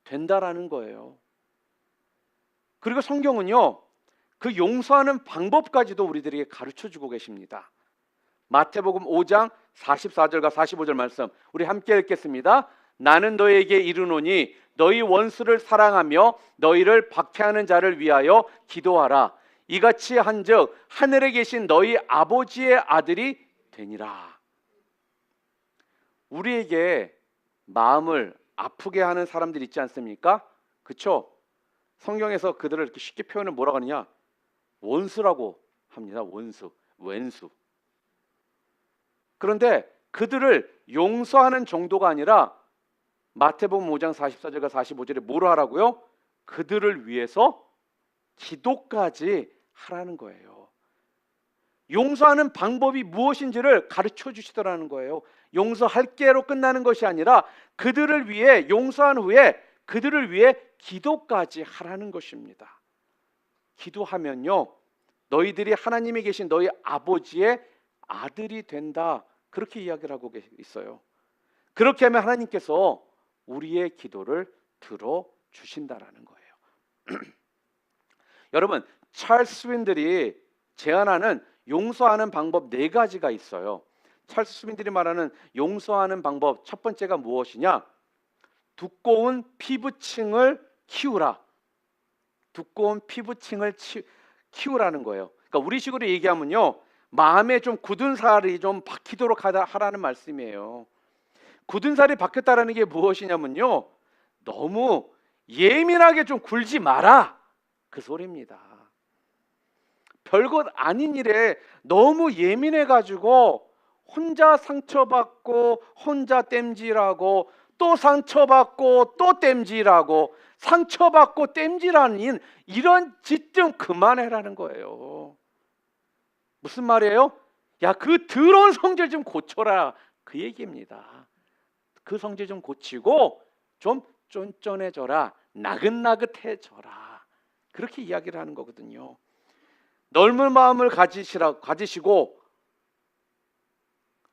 된다라는 거예요. 그리고 성경은요, 그 용서하는 방법까지도 우리들에게 가르쳐주고 계십니다. 마태복음 5장 44절과 45절 말씀 우리 함께 읽겠습니다. 나는 너에게 이르노니 너희 원수를 사랑하며 너희를 박해하는 자를 위하여 기도하라. 이같이 한즉 하늘에 계신 너희 아버지의 아들이 되니라. 우리에게 마음을 아프게 하는 사람들 있지 않습니까? 그렇죠? 성경에서 그들을 이렇게 쉽게 표현을 뭐라고 하느냐? 원수라고 합니다. 원수, 왼수. 그런데 그들을 용서하는 정도가 아니라 마태복음 5장 44절과 45절에 뭐로 하라고요? 그들을 위해서 기도까지 하라는 거예요. 용서하는 방법이 무엇인지를 가르쳐 주시더라는 거예요. 용서할게로 끝나는 것이 아니라 그들을 위해, 용서한 후에 그들을 위해 기도까지 하라는 것입니다. 기도하면요, 너희들이 하나님이 계신 너희 아버지의 아들이 된다. 그렇게 이야기를 하고 있어요. 그렇게 하면 하나님께서 우리의 기도를 들어주신다라는 거예요. 여러분, 찰스 스윈들이 제안하는 용서하는 방법 4가지가 있어요. 찰스 스윈들이 말하는 용서하는 방법 첫 번째가 무엇이냐? 두꺼운 피부층을 키우라. 두꺼운 피부층을 키우라는 거예요. 그러니까 우리식으로 얘기하면요, 마음에 좀 굳은 살이 좀 박히도록 하라는 말씀이에요. 굳은 살이 박혔다라는 게 무엇이냐면요, 너무 예민하게 좀 굴지 마라, 그 소리입니다. 별것 아닌 일에 너무 예민해가지고 혼자 상처받고 혼자 땜질하고 또 상처받고 또 땜질하고 상처받고 땜질하는 이런 짓 좀 그만해라는 거예요. 무슨 말이에요? 야, 그 더러운 성질 좀 고쳐라, 그 얘기입니다. 그 성질 좀 고치고 좀 쫀쫀해져라, 나긋나긋해져라, 그렇게 이야기를 하는 거거든요. 넓은 마음을 가지시고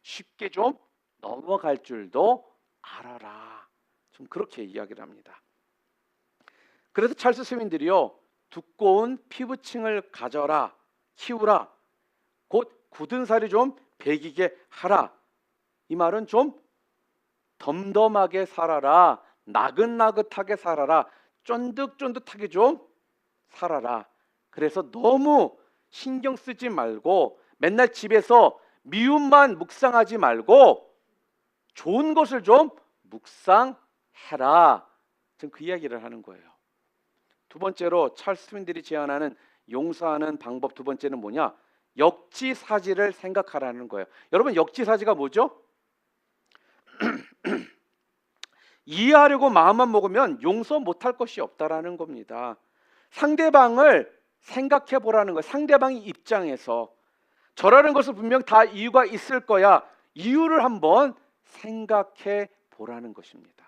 쉽게 좀 넘어갈 줄도 알아라, 좀 그렇게 이야기를 합니다. 그래서 찰스 스윈들이요, 두꺼운 피부층을 가져라, 키우라, 곧 굳은 살이 좀 배기게 하라, 이 말은 좀 덤덤하게 살아라, 나긋나긋하게 살아라, 쫀득쫀득하게 좀 살아라. 그래서 너무 신경 쓰지 말고 맨날 집에서 미움만 묵상하지 말고 좋은 것을 좀 묵상해라, 지금 그 이야기를 하는 거예요. 두 번째로 찰스 스윈들이 제안하는 용서하는 방법 두 번째는 뭐냐? 역지사지를 생각하라는 거예요. 여러분, 역지사지가 뭐죠? 이해하려고 마음만 먹으면 용서 못할 것이 없다라는 겁니다. 상대방을 생각해 보라는 거예요. 상대방의 입장에서 저라는 것은 분명 다 이유가 있을 거야, 이유를 한번 생각해 보라는 것입니다.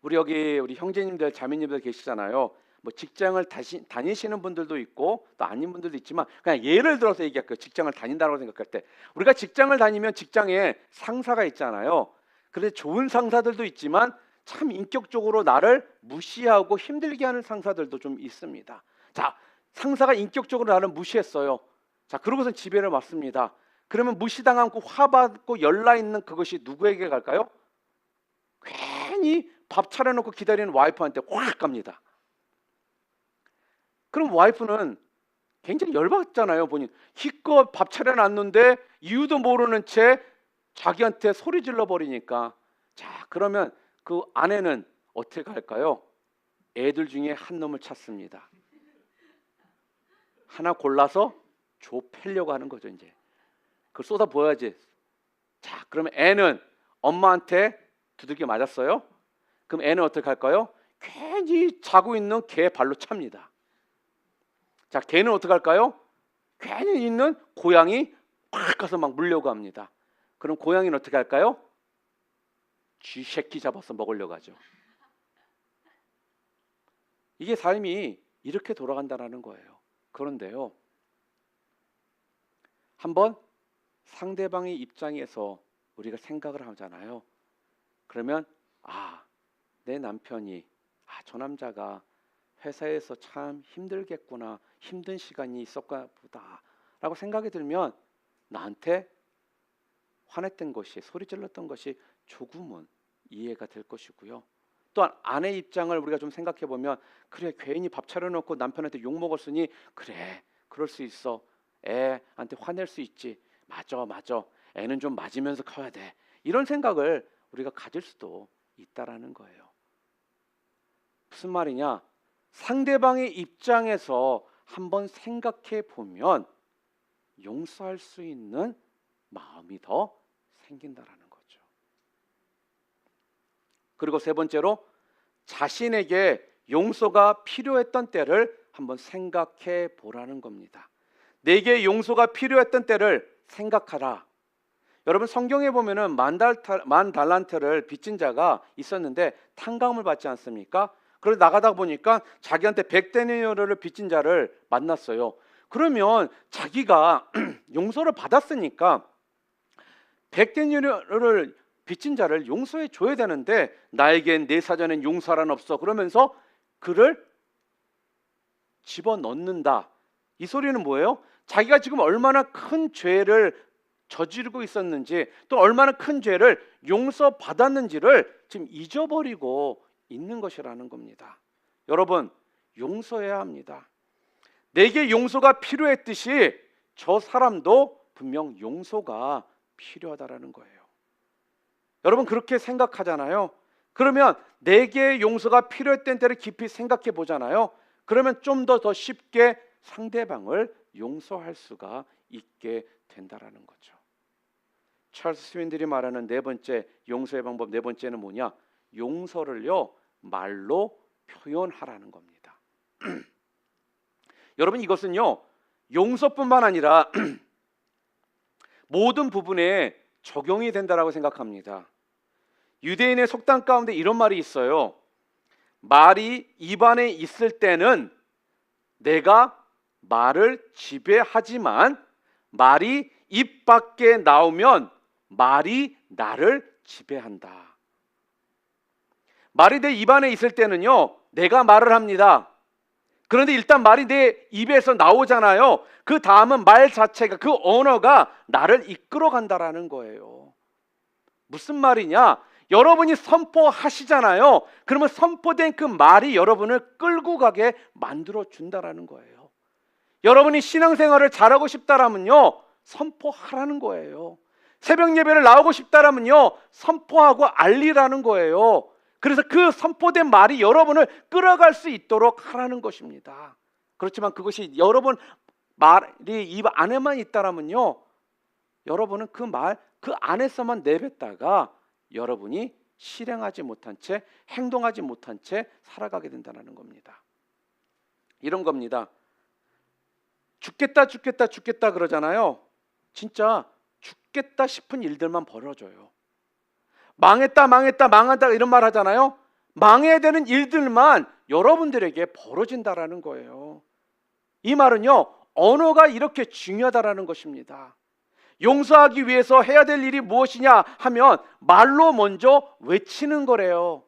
우리 형제님들 자매님들 계시잖아요. 뭐 직장을 다니시는 분들도 있고 또 아닌 분들도 있지만, 그냥 예를 들어서 얘기할게요. 직장을 다닌다고 생각할 때, 우리가 직장을 다니면 직장에 상사가 있잖아요. 그런데 좋은 상사들도 있지만 참 인격적으로 나를 무시하고 힘들게 하는 상사들도 좀 있습니다. 자, 상사가 인격적으로 나를 무시했어요. 자, 그러고선 지배를 받습니다. 그러면 무시당하고 화받고 열나 있는 그것이 누구에게 갈까요? 괜히 밥 차려놓고 기다리는 와이프한테 확 갑니다. 그럼 와이프는 굉장히 열받잖아요. 본인 기껏 밥 차려놨는데 이유도 모르는 채 자기한테 소리 질러 버리니까. 자, 그러면 그 아내는 어떻게 할까요? 애들 중에 한 놈을 찾습니다. 하나 골라서 좁히려고 하는 거죠. 이제 그걸 쏟아 부어야지. 자, 그러면 애는 엄마한테 두들겨 맞았어요. 그럼 애는 어떻게 할까요? 괜히 자고 있는 개 발로 찹니다. 자, 개는 어떻게 할까요? 괜히 있는 고양이 팍 가서 막 물려고 합니다. 그럼 고양이는 어떻게 할까요? 쥐 새끼 잡아서 먹으려고 하죠. 이게 삶이 이렇게 돌아간다는 거예요. 그런데요, 한번 상대방의 입장에서 우리가 생각을 하잖아요. 그러면 내 남편이 저 남자가 회사에서 참 힘들겠구나, 힘든 시간이 있었나 보다 라고 생각이 들면 나한테 화냈던 것이, 소리 질렀던 것이 조금은 이해가 될 것이고요. 또한 아내의 입장을 우리가 좀 생각해 보면, 그래, 괜히 밥 차려놓고 남편한테 욕 먹었으니 그래, 그럴 수 있어, 애한테 화낼 수 있지, 맞아, 애는 좀 맞으면서 커야 돼, 이런 생각을 우리가 가질 수도 있다라는 거예요. 무슨 말이냐? 상대방의 입장에서 한번 생각해 보면 용서할 수 있는 마음이 더 생긴다라는 거죠. 그리고 세 번째로, 자신에게 용서가 필요했던 때를 한번 생각해 보라는 겁니다. 내게 용서가 필요했던 때를 생각하라. 여러분, 성경에 보면은 만 달란트를 빚진 자가 있었는데 탕감을 받지 않습니까? 그래서 나가다 보니까 자기한테 100데나리온을 빚진 자를 만났어요. 그러면 자기가 용서를 받았으니까 백대년을 빚진 자를 용서해 줘야 되는데 나에겐 내 사전엔 용서란 없어 그러면서 그를 집어넣는다. 이 소리는 뭐예요? 자기가 지금 얼마나 큰 죄를 저지르고 있었는지 또 얼마나 큰 죄를 용서받았는지를 지금 잊어버리고 있는 것이라는 겁니다. 여러분, 용서해야 합니다. 내게 용서가 필요했듯이 저 사람도 분명 용서가 필요하다라는 거예요. 여러분 그렇게 생각하잖아요. 그러면 내게 용서가 필요했던 때를 깊이 생각해 보잖아요. 그러면 좀 더 쉽게 상대방을 용서할 수가 있게 된다라는 거죠. 찰스 스윈들이 말하는 네 번째 용서의 방법 네 번째는 뭐냐? 용서를요 말로 표현하라는 겁니다. 여러분 이것은요 용서뿐만 아니라 모든 부분에 적용이 된다라고 생각합니다. 유대인의 속담 가운데 이런 말이 있어요. 말이 입안에 있을 때는 내가 말을 지배하지만 말이 입 밖에 나오면 말이 나를 지배한다. 말이 내 입안에 있을 때는요 내가 말을 합니다. 그런데 일단 말이 내 입에서 나오잖아요. 그 다음은 말 자체가 그 언어가 나를 이끌어 간다라는 거예요. 무슨 말이냐? 여러분이 선포하시잖아요. 그러면 선포된 그 말이 여러분을 끌고 가게 만들어 준다라는 거예요. 여러분이 신앙생활을 잘하고 싶다라면요 선포하라는 거예요. 새벽 예배를 나오고 싶다라면요 선포하고 알리라는 거예요. 그래서 그 선포된 말이 여러분을 끌어갈 수 있도록 하라는 것입니다. 그렇지만 그것이 여러분 말이 입 안에만 있다라면요 여러분은 그 말 그 안에서만 내뱉다가 여러분이 실행하지 못한 채 행동하지 못한 채 살아가게 된다는 겁니다. 이런 겁니다. 죽겠다 죽겠다 죽겠다 그러잖아요. 진짜 죽겠다 싶은 일들만 벌어져요. 망했다 망했다 망한다 이런 말 하잖아요. 망해야 되는 일들만 여러분들에게 벌어진다라는 거예요. 이 말은요 언어가 이렇게 중요하다라는 것입니다. 용서하기 위해서 해야 될 일이 무엇이냐 하면 말로 먼저 외치는 거래요.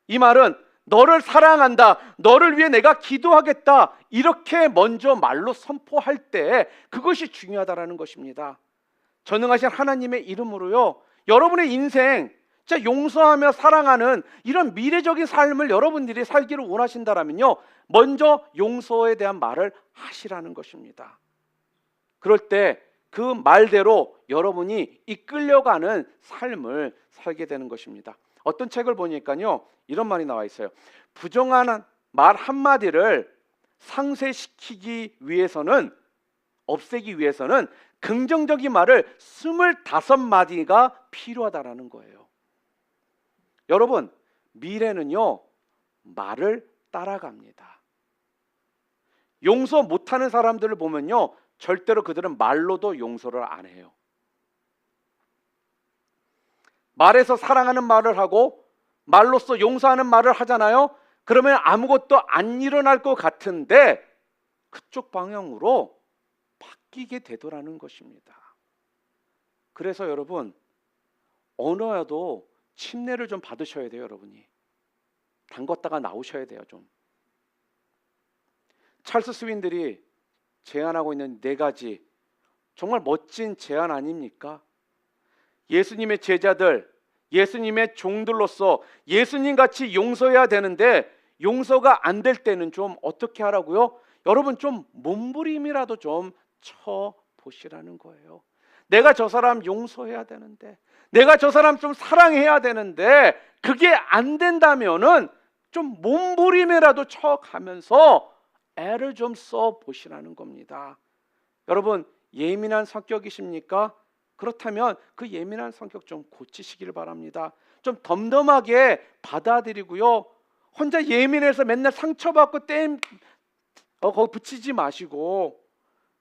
이 말은 너를 사랑한다, 너를 위해 내가 기도하겠다 이렇게 먼저 말로 선포할 때 그것이 중요하다라는 것입니다. 전능하신 하나님의 이름으로요 여러분의 인생 진짜 용서하며 사랑하는 이런 미래적인 삶을 여러분들이 살기를 원하신다라면요 먼저 용서에 대한 말을 하시라는 것입니다. 그럴 때 그 말대로 여러분이 이끌려가는 삶을 살게 되는 것입니다. 어떤 책을 보니까요 이런 말이 나와 있어요. 부정한 말 한마디를 상쇄시키기 위해서는 없애기 위해서는 긍정적인 말을 25마디가 필요하다라는 거예요. 여러분 미래는요 말을 따라갑니다. 용서 못하는 사람들을 보면요 절대로 그들은 말로도 용서를 안 해요. 말에서 사랑하는 말을 하고 말로써 용서하는 말을 하잖아요. 그러면 아무것도 안 일어날 것 같은데 그쪽 방향으로 바뀌게 되더라는 것입니다. 그래서 여러분 언어야도 침례를 좀 받으셔야 돼요. 여러분이 담궜다가 나오셔야 돼요. 좀 찰스 스윈들이 제안하고 있는 네 가지 정말 멋진 제안 아닙니까? 예수님의 제자들, 예수님의 종들로서 예수님 같이 용서해야 되는데 용서가 안 될 때는 좀 어떻게 하라고요? 여러분 좀 몸부림이라도 좀 쳐보시라는 거예요. 내가 저 사람 용서해야 되는데 내가 저 사람 좀 사랑해야 되는데 그게 안 된다면은 좀 몸부림이라도 쳐가면서 애를 좀 써보시라는 겁니다. 여러분 예민한 성격이십니까? 그렇다면 그 예민한 성격 좀 고치시기를 바랍니다. 좀 덤덤하게 받아들이고요. 혼자 예민해서 맨날 상처받고 거기 붙이지 마시고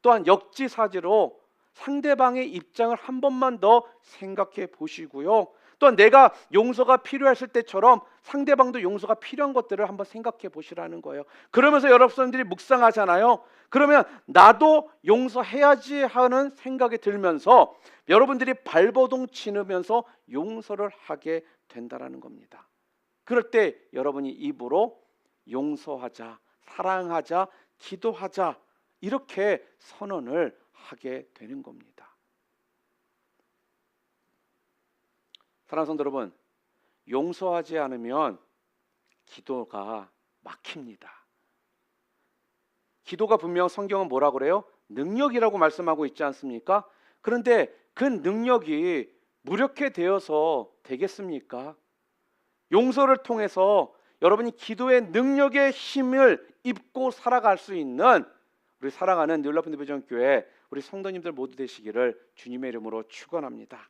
또한 역지사지로 상대방의 입장을 한 번만 더 생각해 보시고요. 또한 내가 용서가 필요했을 때처럼 상대방도 용서가 필요한 것들을 한번 생각해 보시라는 거예요. 그러면서 여러분들이 묵상하잖아요. 그러면 나도 용서해야지 하는 생각이 들면서 여러분들이 발버둥 치면서 용서를 하게 된다라는 겁니다. 그럴 때 여러분이 입으로 용서하자, 사랑하자, 기도하자 이렇게 선언을 하게 되는 겁니다. 사랑하는 성도 여러분, 용서하지 않으면 기도가 막힙니다. 기도가 분명 성경은 뭐라고 그래요? 능력이라고 말씀하고 있지 않습니까? 그런데 그 능력이 무력화되어서 되겠습니까? 용서를 통해서 여러분이 기도의 능력의 힘을 입고 살아갈 수 있는 우리 사랑하는 뉴라이프 비전교회 우리 성도님들 모두 되시기를 주님의 이름으로 축원합니다.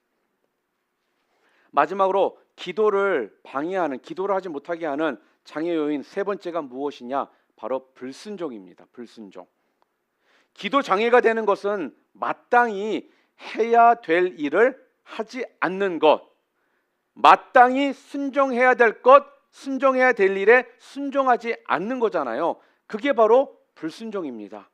마지막으로 기도를 방해하는, 기도를 하지 못하게 하는 장애 요인 세 번째가 무엇이냐? 바로 불순종입니다. 불순종. 기도 장애가 되는 것은 마땅히 해야 될 일을 하지 않는 것, 마땅히 순종해야 될 것, 순종해야 될 일에 순종하지 않는 거잖아요. 그게 바로 불순종입니다.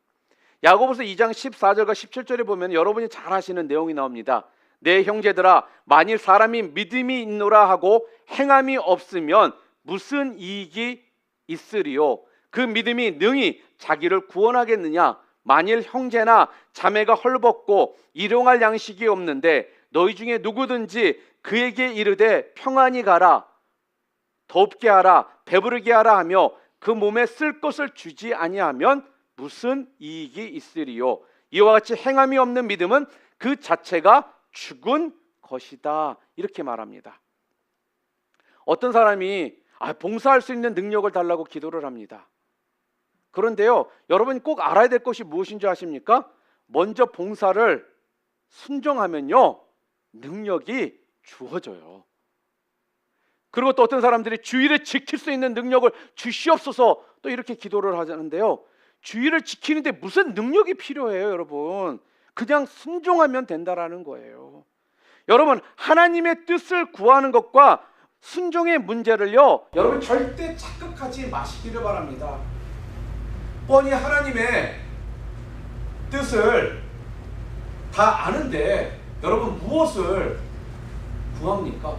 야고보서 2장 14절과 17절에 보면 여러분이 잘 아시는 내용이 나옵니다. 내 형제들아, 만일 사람이 믿음이 있노라 하고 행함이 없으면 무슨 이익이 있으리요? 그 믿음이 능히 자기를 구원하겠느냐? 만일 형제나 자매가 헐벗고 일용할 양식이 없는데 너희 중에 누구든지 그에게 이르되 평안히 가라, 덥게 하라, 배부르게 하라 하며 그 몸에 쓸 것을 주지 아니하면 무슨 이익이 있으리요? 이와 같이 행함이 없는 믿음은 그 자체가 죽은 것이다. 이렇게 말합니다. 어떤 사람이 봉사할 수 있는 능력을 달라고 기도를 합니다. 그런데요, 여러분이 꼭 알아야 될 것이 무엇인지 아십니까? 먼저 봉사를 순종하면요, 능력이 주어져요. 그리고 또 어떤 사람들이 주의를 지킬 수 있는 능력을 주시옵소서 또 이렇게 기도를 하는데요, 주의를 지키는데 무슨 능력이 필요해요, 여러분? 그냥 순종하면 된다라는 거예요. 여러분, 하나님의 뜻을 구하는 것과 순종의 문제를요, 여러분 절대 착각하지 마시기를 바랍니다. 뻔히 하나님의 뜻을 다 아는데 여러분 무엇을 구합니까?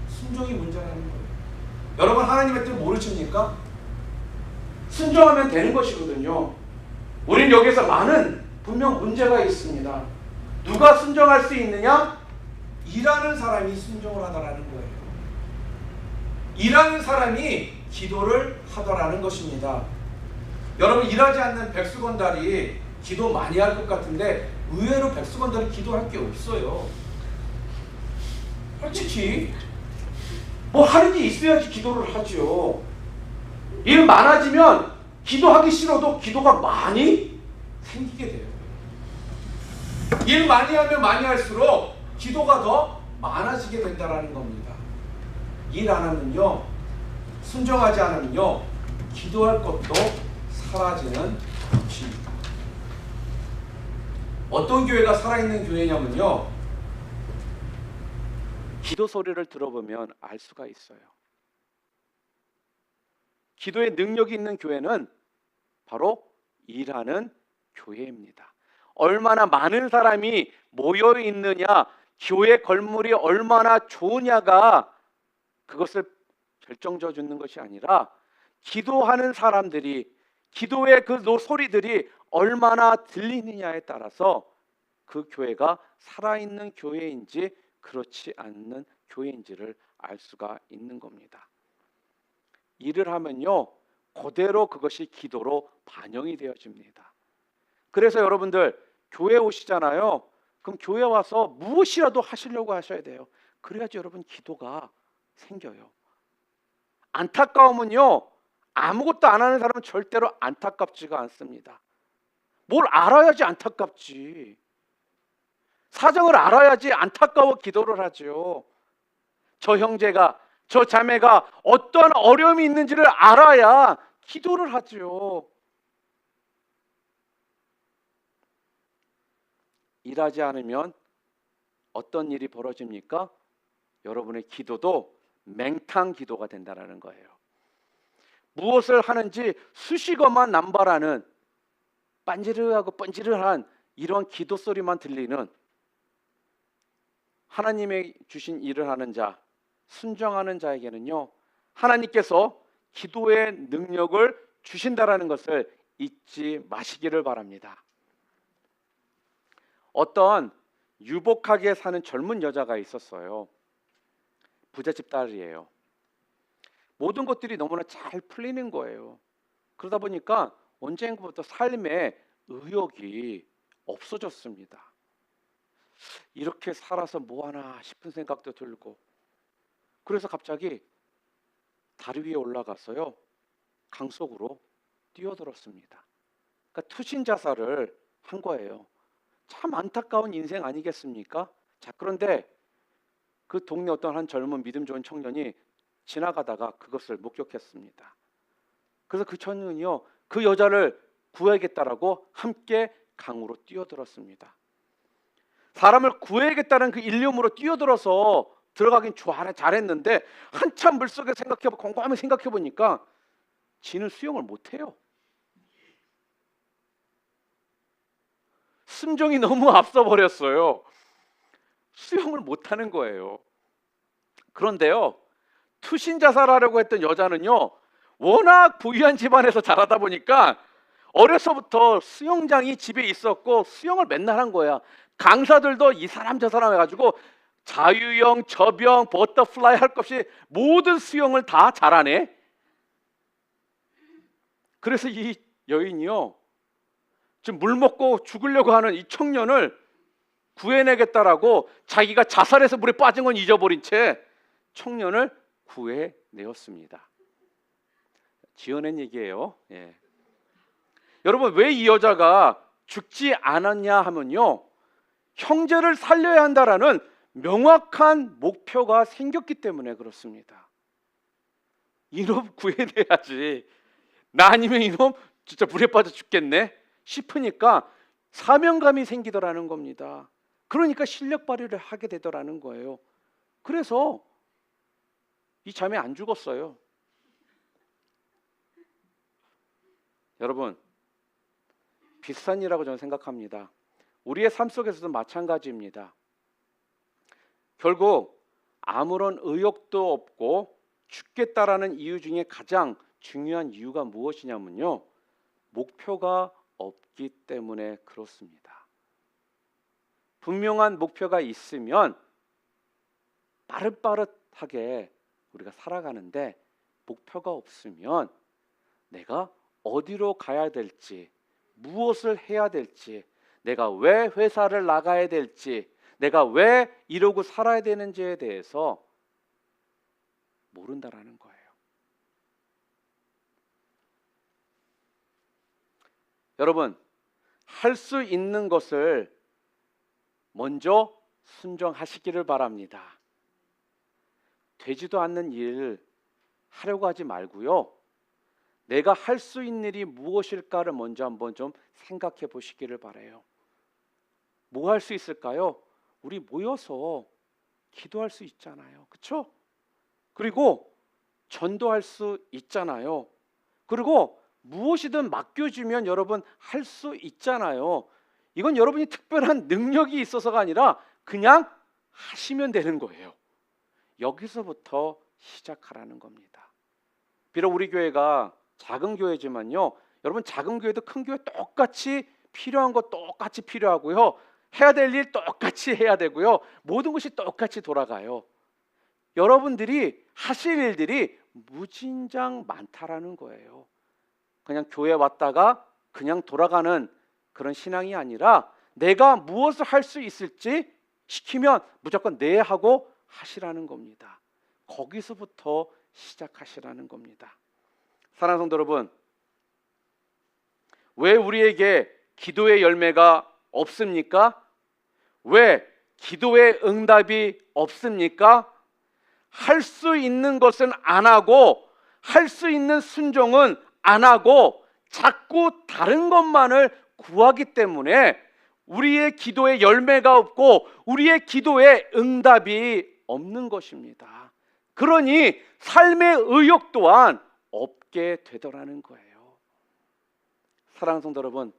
순종이 문제라는 거예요. 여러분 하나님의 뜻 모르십니까? 순종하면 되는 것이거든요. 우린 여기서 많은 분명 문제가 있습니다. 누가 순종할 수 있느냐? 일하는 사람이 순종을 하더라는 거예요. 일하는 사람이 기도를 하더라는 것입니다. 여러분, 일하지 않는 백수건달이 기도 많이 할 것 같은데 의외로 백수건달이 기도할 게 없어요. 솔직히 뭐 하는 게 있어야지 기도를 하죠. 일 많아지면 기도하기 싫어도 기도가 많이 생기게 돼요. 일 많이 하면 많이 할수록 기도가 더 많아지게 된다는 겁니다. 일 안 하면요, 순종하지 않으면요, 기도할 것도 사라지는 것입니다. 어떤 교회가 살아있는 교회냐면요, 기도 소리를 들어보면 알 수가 있어요. 기도의 능력이 있는 교회는 바로 일하는 교회입니다. 얼마나 많은 사람이 모여 있느냐, 교회 건물이 얼마나 좋으냐가 그것을 결정져 주는 것이 아니라 기도하는 사람들이, 기도의 그 소리들이 얼마나 들리느냐에 따라서 그 교회가 살아있는 교회인지 그렇지 않는 교회인지를 알 수가 있는 겁니다. 일을 하면요, 그대로 그것이 기도로 반영이 되어집니다. 그래서 여러분들 교회 오시잖아요. 그럼 교회 와서 무엇이라도 하시려고 하셔야 돼요. 그래야지 여러분 기도가 생겨요. 안타까움은요, 아무것도 안 하는 사람은 절대로 안타깝지가 않습니다. 뭘 알아야지 안타깝지. 사정을 알아야지 안타까워 기도를 하죠. 저 형제가, 저 자매가 어떠한 어려움이 있는지를 알아야 기도를 하죠. 일하지 않으면 어떤 일이 벌어집니까? 여러분의 기도도 맹탕 기도가 된다는 거예요. 무엇을 하는지 수식어만 남발하는 빤지르하고 뻔지르한 이런 기도 소리만 들리는, 하나님의 주신 일을 하는 자, 순종하는 자에게는요, 하나님께서 기도의 능력을 주신다라는 것을 잊지 마시기를 바랍니다. 어떤 유복하게 사는 젊은 여자가 있었어요. 부잣집 딸이에요. 모든 것들이 너무나 잘 풀리는 거예요. 그러다 보니까 언젠가부터 삶에 의욕이 없어졌습니다. 이렇게 살아서 뭐하나 싶은 생각도 들고, 그래서 갑자기 다리 위에 올라가서요, 강 속으로 뛰어들었습니다. 그러니까 투신 자살을 한 거예요. 참 안타까운 인생 아니겠습니까? 자, 그런데 그 동네 어떤 한 젊은 믿음 좋은 청년이 지나가다가 그것을 목격했습니다. 그래서 그 청년이요, 그 여자를 구해야겠다라고 함께 강으로 뛰어들었습니다. 사람을 구해야겠다는 그 일념으로 뛰어들어서 들어가긴 잘했는데, 한참 물속에 곰곰이 생각해 보니까 지는 수영을 못해요. 순종이 너무 앞서 버렸어요. 수영을 못하는 거예요. 그런데요, 투신 자살하려고 했던 여자는요, 워낙 부유한 집안에서 자라다 보니까 어려서부터 수영장이 집에 있었고 수영을 맨날 한 거야. 강사들도 이 사람 저 사람 해가지고 자유형, 접영, 버터플라이 할 것 없이 모든 수영을 다 잘하네. 그래서 이 여인이요, 지금 물 먹고 죽으려고 하는 이 청년을 구해내겠다라고 자기가 자살해서 물에 빠진 건 잊어버린 채 청년을 구해내었습니다. 지어낸 얘기예요. 예. 여러분, 왜 이 여자가 죽지 않았냐 하면요, 형제를 살려야 한다라는 명확한 목표가 생겼기 때문에 그렇습니다. 이놈 구해내야지, 나 아니면 이놈 진짜 물에 빠져 죽겠네 싶으니까 사명감이 생기더라는 겁니다. 그러니까 실력 발휘를 하게 되더라는 거예요. 그래서 이 자매 안 죽었어요. 여러분, 비슷한 일이라고 저는 생각합니다. 우리의 삶 속에서도 마찬가지입니다. 결국 아무런 의욕도 없고 죽겠다라는 이유 중에 가장 중요한 이유가 무엇이냐면요, 목표가 없기 때문에 그렇습니다. 분명한 목표가 있으면 빠릇빠릇하게 우리가 살아가는데, 목표가 없으면 내가 어디로 가야 될지, 무엇을 해야 될지, 내가 왜 회사를 나가야 될지, 내가 왜 이러고 살아야 되는지에 대해서 모른다라는 거예요. 여러분, 할 수 있는 것을 먼저 순종하시기를 바랍니다. 되지도 않는 일 하려고 하지 말고요, 내가 할 수 있는 일이 무엇일까를 먼저 한번 좀 생각해 보시기를 바라요. 뭐 할 수 있을까요? 우리 모여서 기도할 수 있잖아요. 그렇죠? 그리고 전도할 수 있잖아요. 그리고 무엇이든 맡겨주면 여러분 할 수 있잖아요. 이건 여러분이 특별한 능력이 있어서가 아니라 그냥 하시면 되는 거예요. 여기서부터 시작하라는 겁니다. 비록 우리 교회가 작은 교회지만요, 여러분, 작은 교회도 큰 교회 똑같이 필요한 거 똑같이 필요하고요, 해야 될 일 똑같이 해야 되고요, 모든 것이 똑같이 돌아가요. 여러분들이 하실 일들이 무진장 많다라는 거예요. 그냥 교회 왔다가 그냥 돌아가는 그런 신앙이 아니라, 내가 무엇을 할 수 있을지 시키면 무조건 네 하고 하시라는 겁니다. 거기서부터 시작하시라는 겁니다. 사랑하는 성도 여러분, 왜 우리에게 기도의 열매가 없습니까? 왜 기도의 응답이 없습니까? 할 수 있는 것은 안 하고, 할 수 있는 순종은 안 하고, 자꾸 다른 것만을 구하기 때문에 우리의 기도에 열매가 없고 우리의 기도에 응답이 없는 것입니다. 그러니 삶의 의욕 또한 없게 되더라는 거예요. 사랑하는 성도 여러분,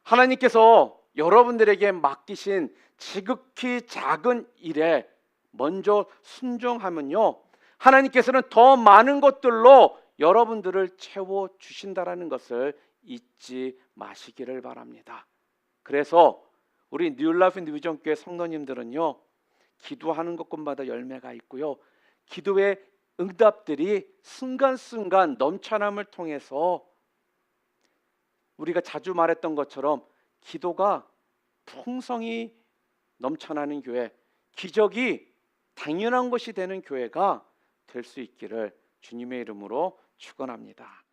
하나님께서 여러분들에게 맡기신 지극히 작은 일에 먼저 순종하면요, 하나님께서는 더 많은 것들로 여러분들을 채워주신다라는 것을 잊지 마시기를 바랍니다. 그래서 우리 뉴라이프 뉴비전교회 성도님들은요, 기도하는 것마다 열매가 있고요, 기도의 응답들이 순간순간 넘쳐남을 통해서 우리가 자주 말했던 것처럼 기도가 풍성이 넘쳐나는 교회, 기적이 당연한 것이 되는 교회가 될 수 있기를 주님의 이름으로 축원합니다.